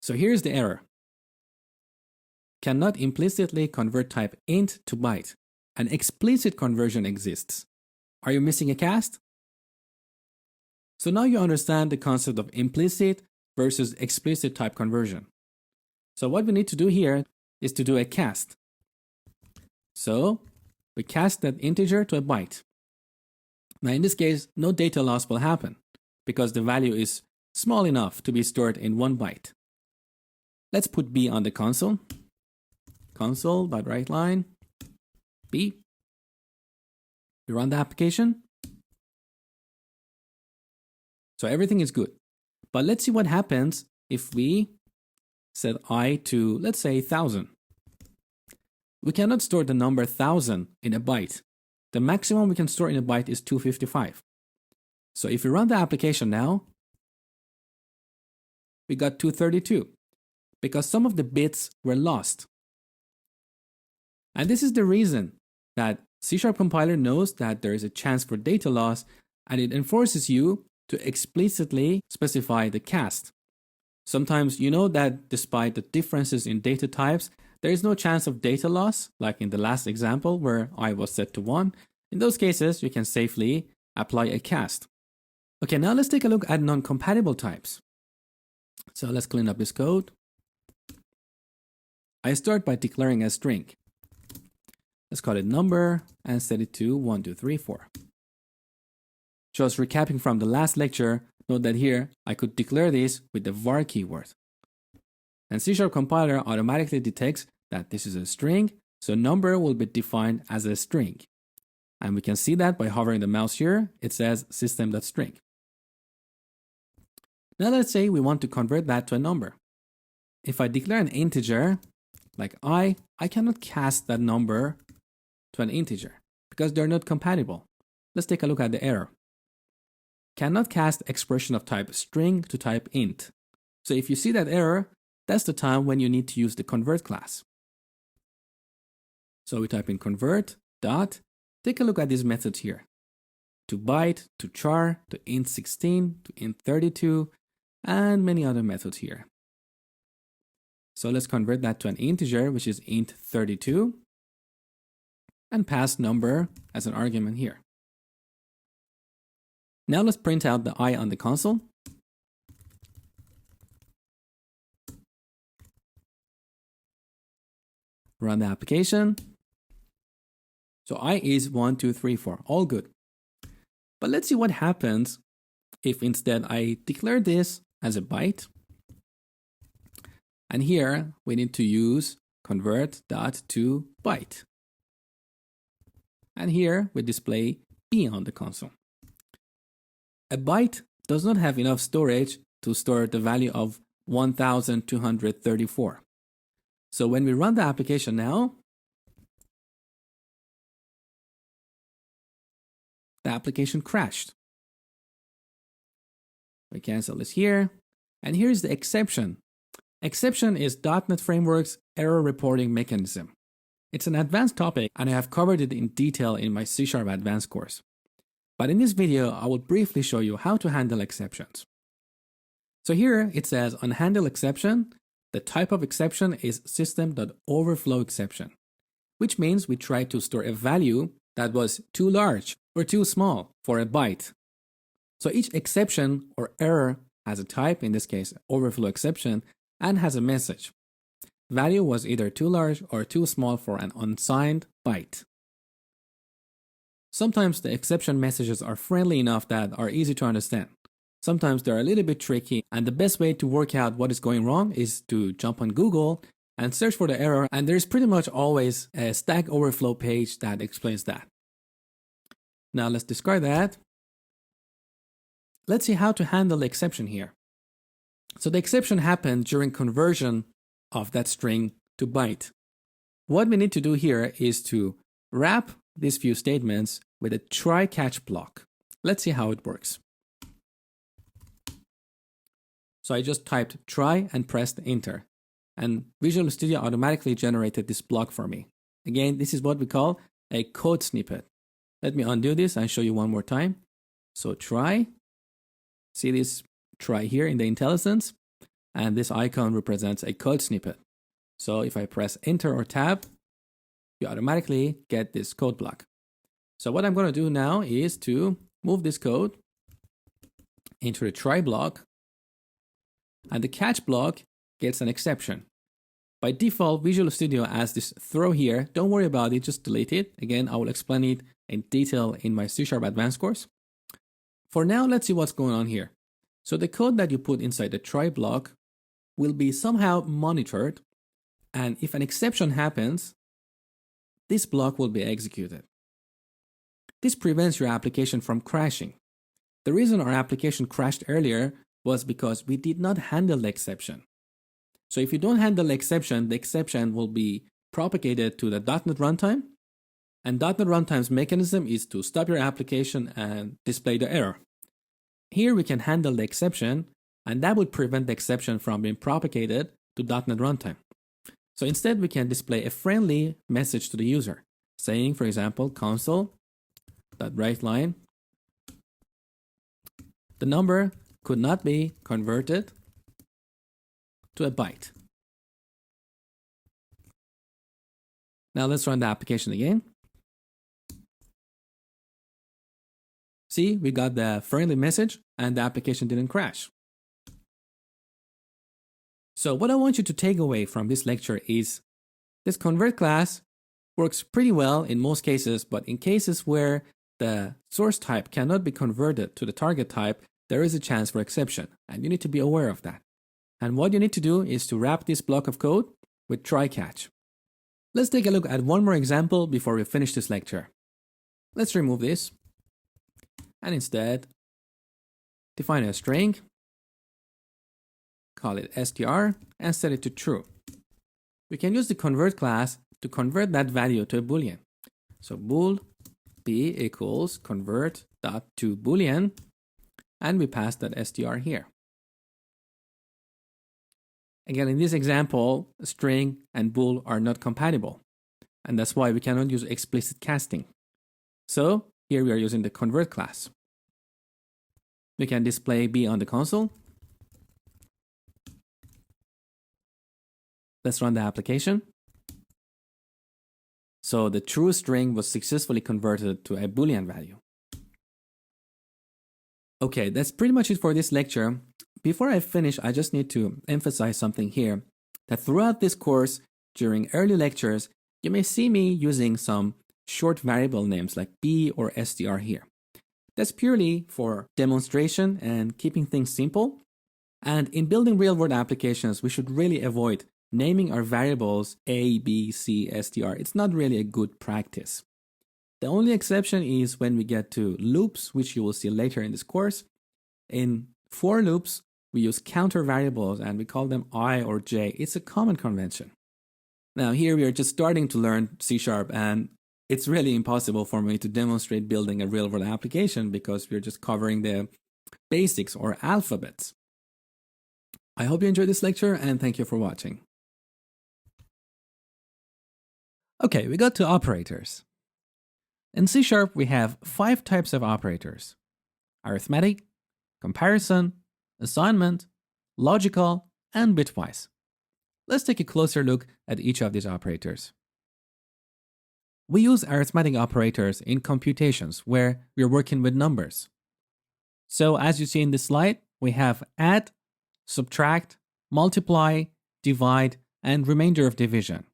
So here's the error. Cannot implicitly convert type int to byte. An explicit conversion exists. Are you missing a cast? So now you understand the concept of implicit versus explicit type conversion. So what we need to do here is to do a cast. So we cast that integer to a byte. Now in this case, no data loss will happen because the value is small enough to be stored in 1 byte. Let's put B on the console. Console.writeLine, B. We run the application. So everything is good. But let's see what happens if we set I to, let's say, 1000. We cannot store the number 1000 in a byte. The maximum we can store in a byte is 255. So if we run the application now, we got 232 because some of the bits were lost. And this is the reason that C# compiler knows that there is a chance for data loss, and it enforces you to explicitly specify the cast. Sometimes you know that despite the differences in data types, there is no chance of data loss, like in the last example where I was set to 1. In those cases, you can safely apply a cast. Okay, now let's take a look at non-compatible types. So let's clean up this code. I start by declaring a string. Let's call it number and set it to 1, 2, 3, 4. Just recapping from the last lecture, note that here I could declare this with the var keyword. And C# compiler automatically detects that this is a string, so number will be defined as a string. And we can see that by hovering the mouse here, it says system.string. Now let's say we want to convert that to a number. If I declare an integer, like I cannot cast that number to an integer because they're not compatible. Let's take a look at the error. Cannot cast expression of type string to type int. So if you see that error, that's the time when you need to use the convert class. So we type in convert dot, take a look at these methods here. To byte, to char, to int16, to int32, and many other methods here. So let's convert that to an integer, which is int32, and pass number as an argument here. Now let's print out the I on the console. Run the application. So I is 1, 2, 3, 4, all good. But let's see what happens if instead I declare this as a byte. And here we need to use convert.toByte. And here we display B on the console. A byte does not have enough storage to store the value of 1234. So when we run the application now, the application crashed. We cancel this here. And here's the exception. Exception is .NET Framework's error reporting mechanism. It's an advanced topic and I have covered it in detail in my C# Advanced course. But in this video, I will briefly show you how to handle exceptions. So here it says on handle exception, the type of exception is system.overflow exception, which means we try to store a value that was too large or too small for a byte. So each exception or error has a type, in this case overflow exception, and has a message. Value was either too large or too small for an unsigned byte. Sometimes the exception messages are friendly enough that are easy to understand. Sometimes they're a little bit tricky, and the best way to work out what is going wrong is to jump on Google and search for the error, and there's pretty much always a Stack Overflow page that explains that. Now let's discard that. Let's see how to handle the exception here. So the exception happened during conversion of that string to byte. What we need to do here is to wrap these few statements with a try-catch block. Let's see how it works. So I just typed try and pressed enter, and Visual Studio automatically generated this block for me. Again, this is what we call a code snippet. Let me undo this and show you one more time. So try, see this try here in the IntelliSense, and this icon represents a code snippet. So if I press enter or tab, you automatically get this code block. So what I'm going to do now is to move this code into the try block, and the catch block gets an exception. By default, Visual Studio has this throw here. Don't worry about it, just delete it. Again, I will explain it in detail in my C# Advanced course. For now, let's see what's going on here. So the code that you put inside the try block will be somehow monitored, and if an exception happens, this block will be executed. This prevents your application from crashing. The reason our application crashed earlier was because we did not handle the exception. So if you don't handle the exception will be propagated to the .NET runtime. And .NET runtime's mechanism is to stop your application and display the error. Here we can handle the exception, and that would prevent the exception from being propagated to .NET runtime. So instead, we can display a friendly message to the user, saying, for example, console.writeLine. The number could not be converted to a byte. Now let's run the application again. See, we got the friendly message and the application didn't crash. So what I want you to take away from this lecture is this convert class works pretty well in most cases, but in cases where the source type cannot be converted to the target type, there is a chance for exception, and you need to be aware of that. And what you need to do is to wrap this block of code with try catch. Let's take a look at one more example before we finish this lecture. Let's remove this and instead define a string, call it str, and set it to true. We can use the convert class to convert that value to a boolean. So bool b equals convert.toBoolean, and we pass that str here. Again, in this example, string and bool are not compatible, and that's why we cannot use explicit casting. So here we are using the convert class. We can display b on the console. Let's run the application. So the true string was successfully converted to a boolean value. Okay, that's pretty much it for this lecture. Before I finish, I just need to emphasize something here, that throughout this course, during early lectures, you may see me using some short variable names like b or str here. That's purely for demonstration and keeping things simple. And in building real-world applications, we should really avoid naming our variables a, b, c, str. It's not really a good practice. The only exception is when we get to loops, which you will see later in this course. In for loops, we use counter variables and we call them I or j. It's a common convention. Now here we are just starting to learn C# and it's really impossible for me to demonstrate building a real-world application because we're just covering the basics or alphabets. I hope you enjoyed this lecture and thank you for watching. Okay, we got to operators. In C# we have 5 types of operators: arithmetic, comparison, assignment, logical, and bitwise. Let's take a closer look at each of these operators. We use arithmetic operators in computations where we're working with numbers. So as you see in this slide, we have add, subtract, multiply, divide, and remainder of division.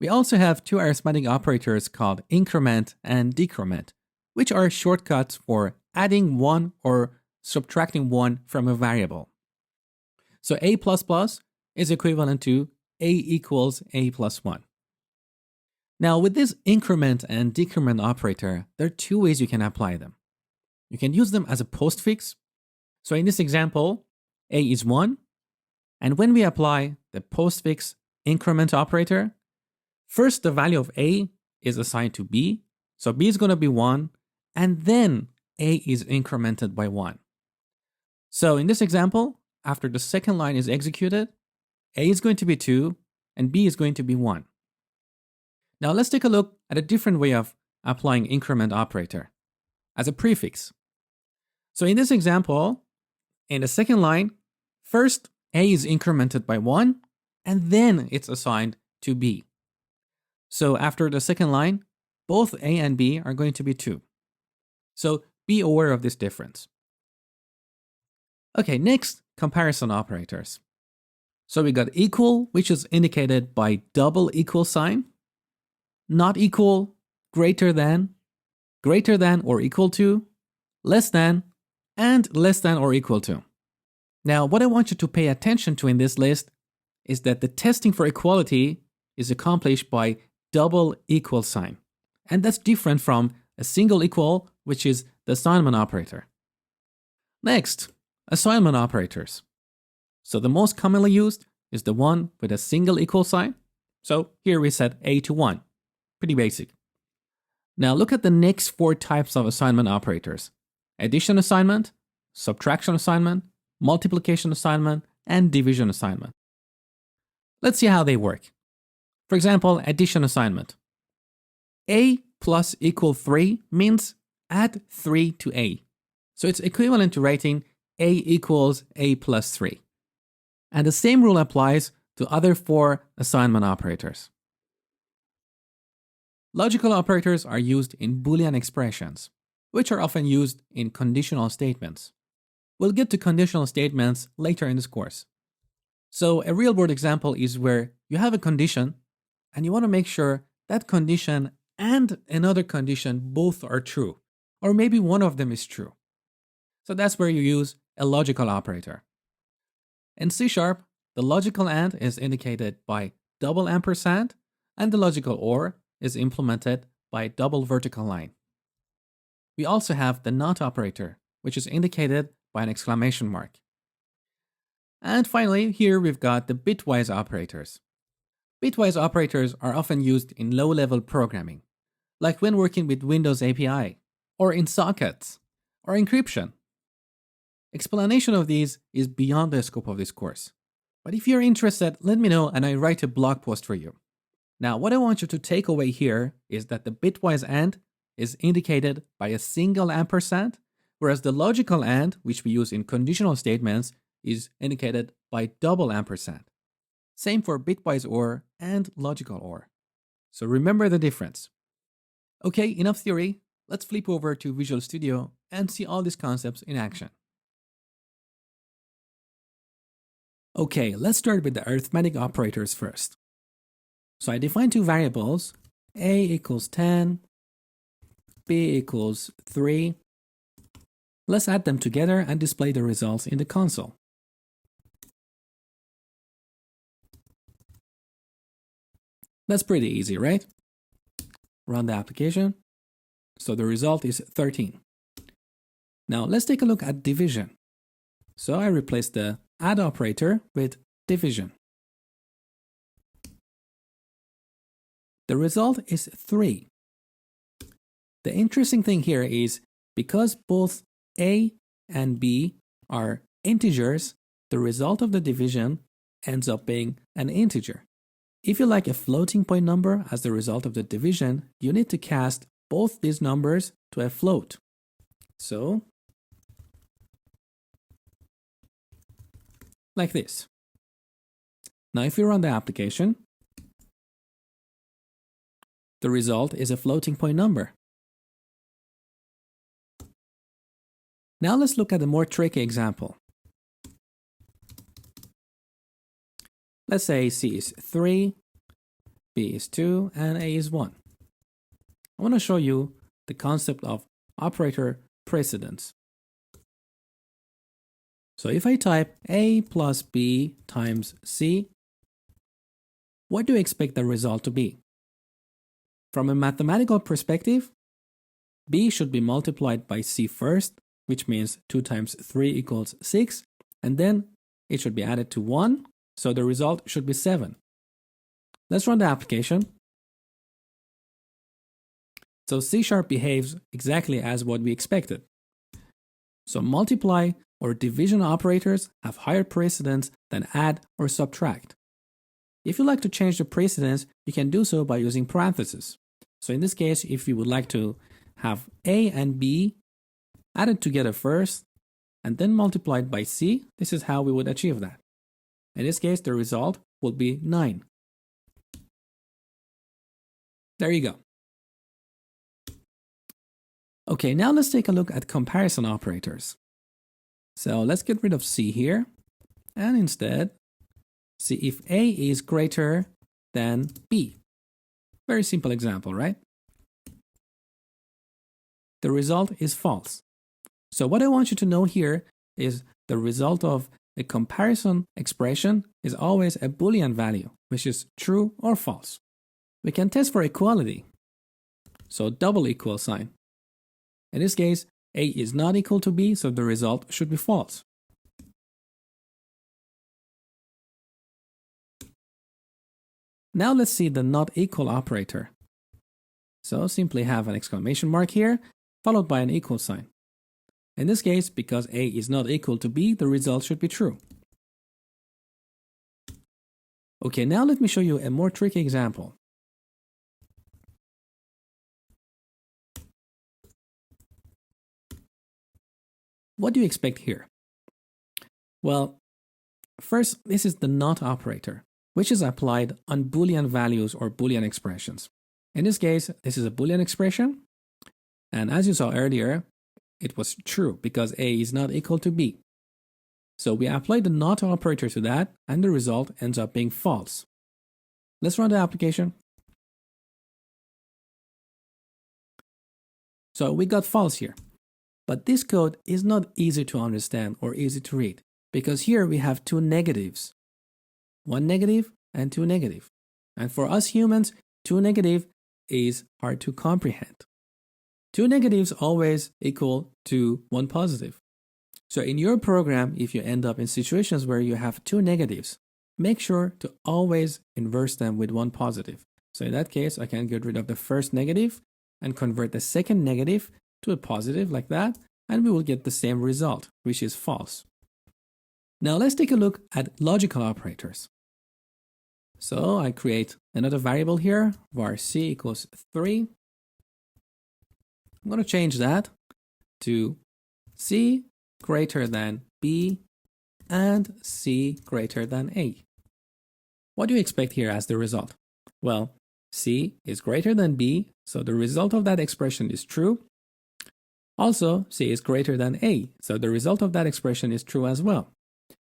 We also have 2 arithmetic operators called increment and decrement, which are shortcuts for adding 1 or subtracting 1 from a variable. So a++ is equivalent to a equals a plus 1. Now with this increment and decrement operator, there are 2 ways you can apply them. You can use them as a postfix. So in this example, a is 1, and when we apply the postfix increment operator, first the value of a is assigned to b, so b is going to be 1, and then a is incremented by 1. So in this example, after the second line is executed, a is going to be 2, and b is going to be 1. Now let's take a look at a different way of applying increment operator as a prefix. So in this example, in the second line, first a is incremented by 1, and then it's assigned to b. So after the second line, both a and b are going to be 2. So be aware of this difference. Okay, next, comparison operators. So we got equal, which is indicated by double equal sign, not equal, greater than or equal to, less than, and less than or equal to. Now, what I want you to pay attention to in this list is that the testing for equality is accomplished by double equal sign. And that's different from a single equal, which is the assignment operator. Next, assignment operators. So the most commonly used is the one with a single equal sign. So here we set a to 1. Pretty basic. Now look at the next 4 types of assignment operators: addition assignment, subtraction assignment, multiplication assignment, and division assignment. Let's see how they work. For example, addition assignment. A plus equal 3 means add 3 to A. So it's equivalent to writing A equals A plus 3. And the same rule applies to other 4 assignment operators. Logical operators are used in Boolean expressions, which are often used in conditional statements. We'll get to conditional statements later in this course. So a real-world example is where you have a condition and you want to make sure that condition and another condition both are true, or maybe one of them is true. So that's where you use a logical operator. In C#, the logical AND is indicated by double ampersand, and the logical OR is implemented by double vertical line. We also have the NOT operator, which is indicated by an exclamation mark. And finally, here we've got the bitwise operators. Bitwise operators are often used in low-level programming, like when working with Windows API, or in sockets, or encryption. Explanation of these is beyond the scope of this course. But if you're interested, let me know and I write a blog post for you. Now, what I want you to take away here is that the bitwise AND is indicated by a single ampersand, whereas the logical AND, which we use in conditional statements, is indicated by double ampersand. Same for bitwise OR and logical OR. So remember the difference. Okay, enough theory. Let's flip over to Visual Studio and see all these concepts in action. Okay, let's start with the arithmetic operators first. So I define 2 variables, a equals 10, b equals 3. Let's add them together and display the results in the console. That's pretty easy, right? Run the application. So the result is 13. Now let's take a look at division. So I replace the add operator with division. The result is 3. The interesting thing here is because both a and b are integers, the result of the division ends up being an integer. If you like a floating point number as the result of the division, you need to cast both these numbers to a float. So, like this. Now if you run the application, the result is a floating point number. Now let's look at a more tricky example. Let's say C is 3, B is 2, and A is 1. I want to show you the concept of operator precedence. So if I type A plus B times C, what do you expect the result to be? From a mathematical perspective, B should be multiplied by C first, which means 2 times 3 equals 6, and then it should be added to 1, so the result should be 7. Let's run the application. So C# behaves exactly as what we expected. So multiply or division operators have higher precedence than add or subtract. If you like to change the precedence, you can do so by using parentheses. So in this case, if you would like to have A and B added together first and then multiplied by C, this is how we would achieve that. In this case, the result will be 9. There you go. Okay, now let's take a look at comparison operators. So let's get rid of C here and instead see if A is greater than B. Very simple example, right? The result is false. So what I want you to know here is the result of a comparison expression is always a Boolean value, which is true or false. We can test for equality. So double equal sign. In this case, A is not equal to B, so the result should be false. Now let's see the not equal operator. So simply have an exclamation mark here, followed by an equal sign. In this case, because A is not equal to B, the result should be true. Okay, now let me show you a more tricky example. What do you expect here? Well, first, this is the not operator, which is applied on Boolean values or Boolean expressions. In this case, this is a Boolean expression, and as you saw earlier, it was true because A is not equal to B. So we apply the not operator to that, and the result ends up being false. Let's run the application. So we got false here. But this code is not easy to understand or easy to read, because here we have two negatives. One negative and two negative. And for us humans, two negative is hard to comprehend. Two negatives always equal to one positive. So in your program, if you end up in situations where you have two negatives, make sure to always inverse them with one positive. So in that case, I can get rid of the first negative and convert the second negative to a positive like that, and we will get the same result, which is false. Now let's take a look at logical operators. So I create another variable here, var c equals 3. I'm going to change that to c greater than b and c greater than a. What do you expect here as the result? Well, c is greater than b, so the result of that expression is true. Also, c is greater than a, so the result of that expression is true as well.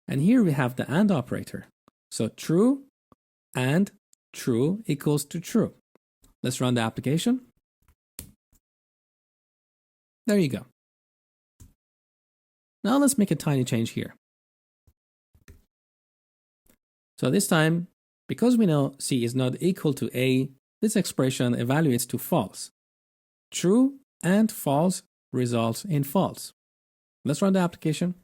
And here we have the AND operator. So true and true equals to true. Let's run the application. There you go. Now let's make a tiny change here. So this time, because we know c is not equal to a, this expression evaluates to false. True and false results in false. Let's run the application.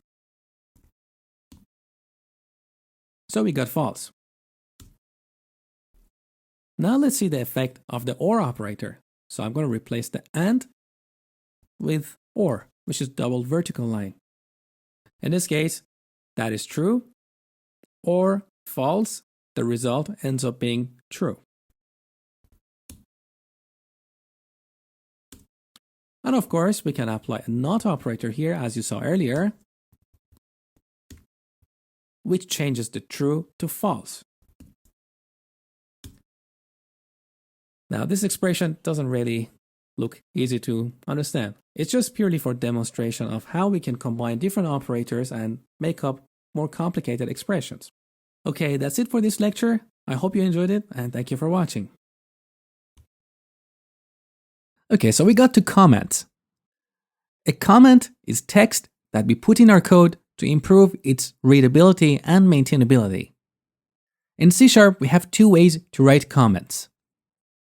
So we got false. Now let's see the effect of the OR operator. So I'm going to replace the AND with OR, which is double vertical line. In this case, that is true or false. The result ends up being true. And of course, we can apply a NOT operator here, as you saw earlier, which changes the true to false. Now, this expression doesn't really look easy to understand. It's just purely for demonstration of how we can combine different operators and make up more complicated expressions. Okay, that's it for this lecture. I hope you enjoyed it, and thank you for watching. Okay, so we got to comments. A comment is text that we put in our code to improve its readability and maintainability. In C#, we have two ways to write comments.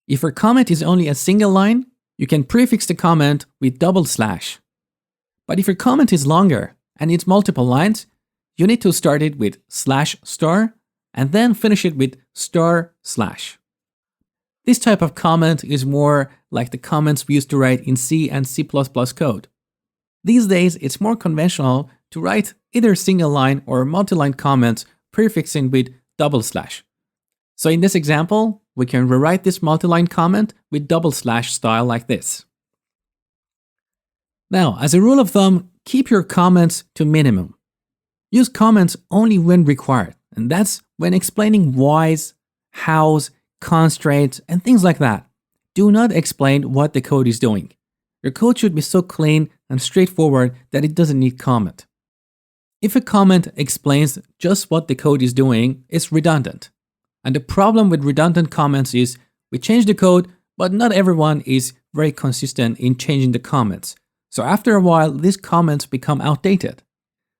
If your comment is only a single line, you can prefix the comment with double slash. But if your comment is longer and it's multiple lines, you need to start it with slash star and then finish it with star slash. This type of comment is more like the comments we used to write in C and C++ code. These days, it's more conventional to write either single line or multi-line comments prefixing with double slash. So in this example, we can rewrite this multi-line comment with double slash style like this. Now, as a rule of thumb, keep your comments to minimum. Use comments only when required, and that's when explaining whys, hows, constraints, and things like that. Do not explain what the code is doing. Your code should be so clean and straightforward that it doesn't need comment. If a comment explains just what the code is doing, it's redundant. And the problem with redundant comments is we change the code, but not everyone is very consistent in changing the comments. So after a while, these comments become outdated.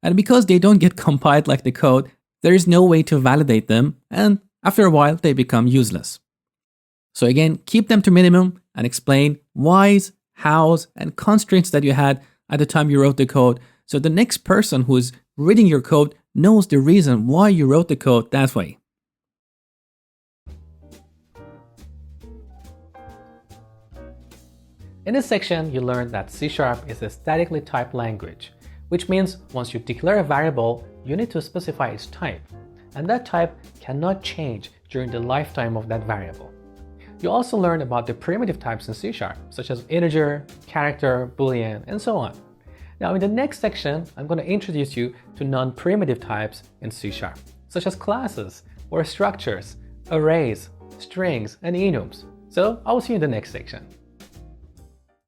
And because they don't get compiled like the code, there is no way to validate them, and after a while, they become useless. So again, keep them to minimum and explain whys, hows, and constraints that you had at the time you wrote the code, so the next person who is reading your code knows the reason why you wrote the code that way. In this section, you learned that C# is a statically typed language, which means once you declare a variable, you need to specify its type, and that type cannot change during the lifetime of that variable. You also learned about the primitive types in C#, such as integer, character, boolean, and so on. Now in the next section, I'm going to introduce you to non-primitive types in C#, such as classes, or structures, arrays, strings, and enums. So I will see you in the next section.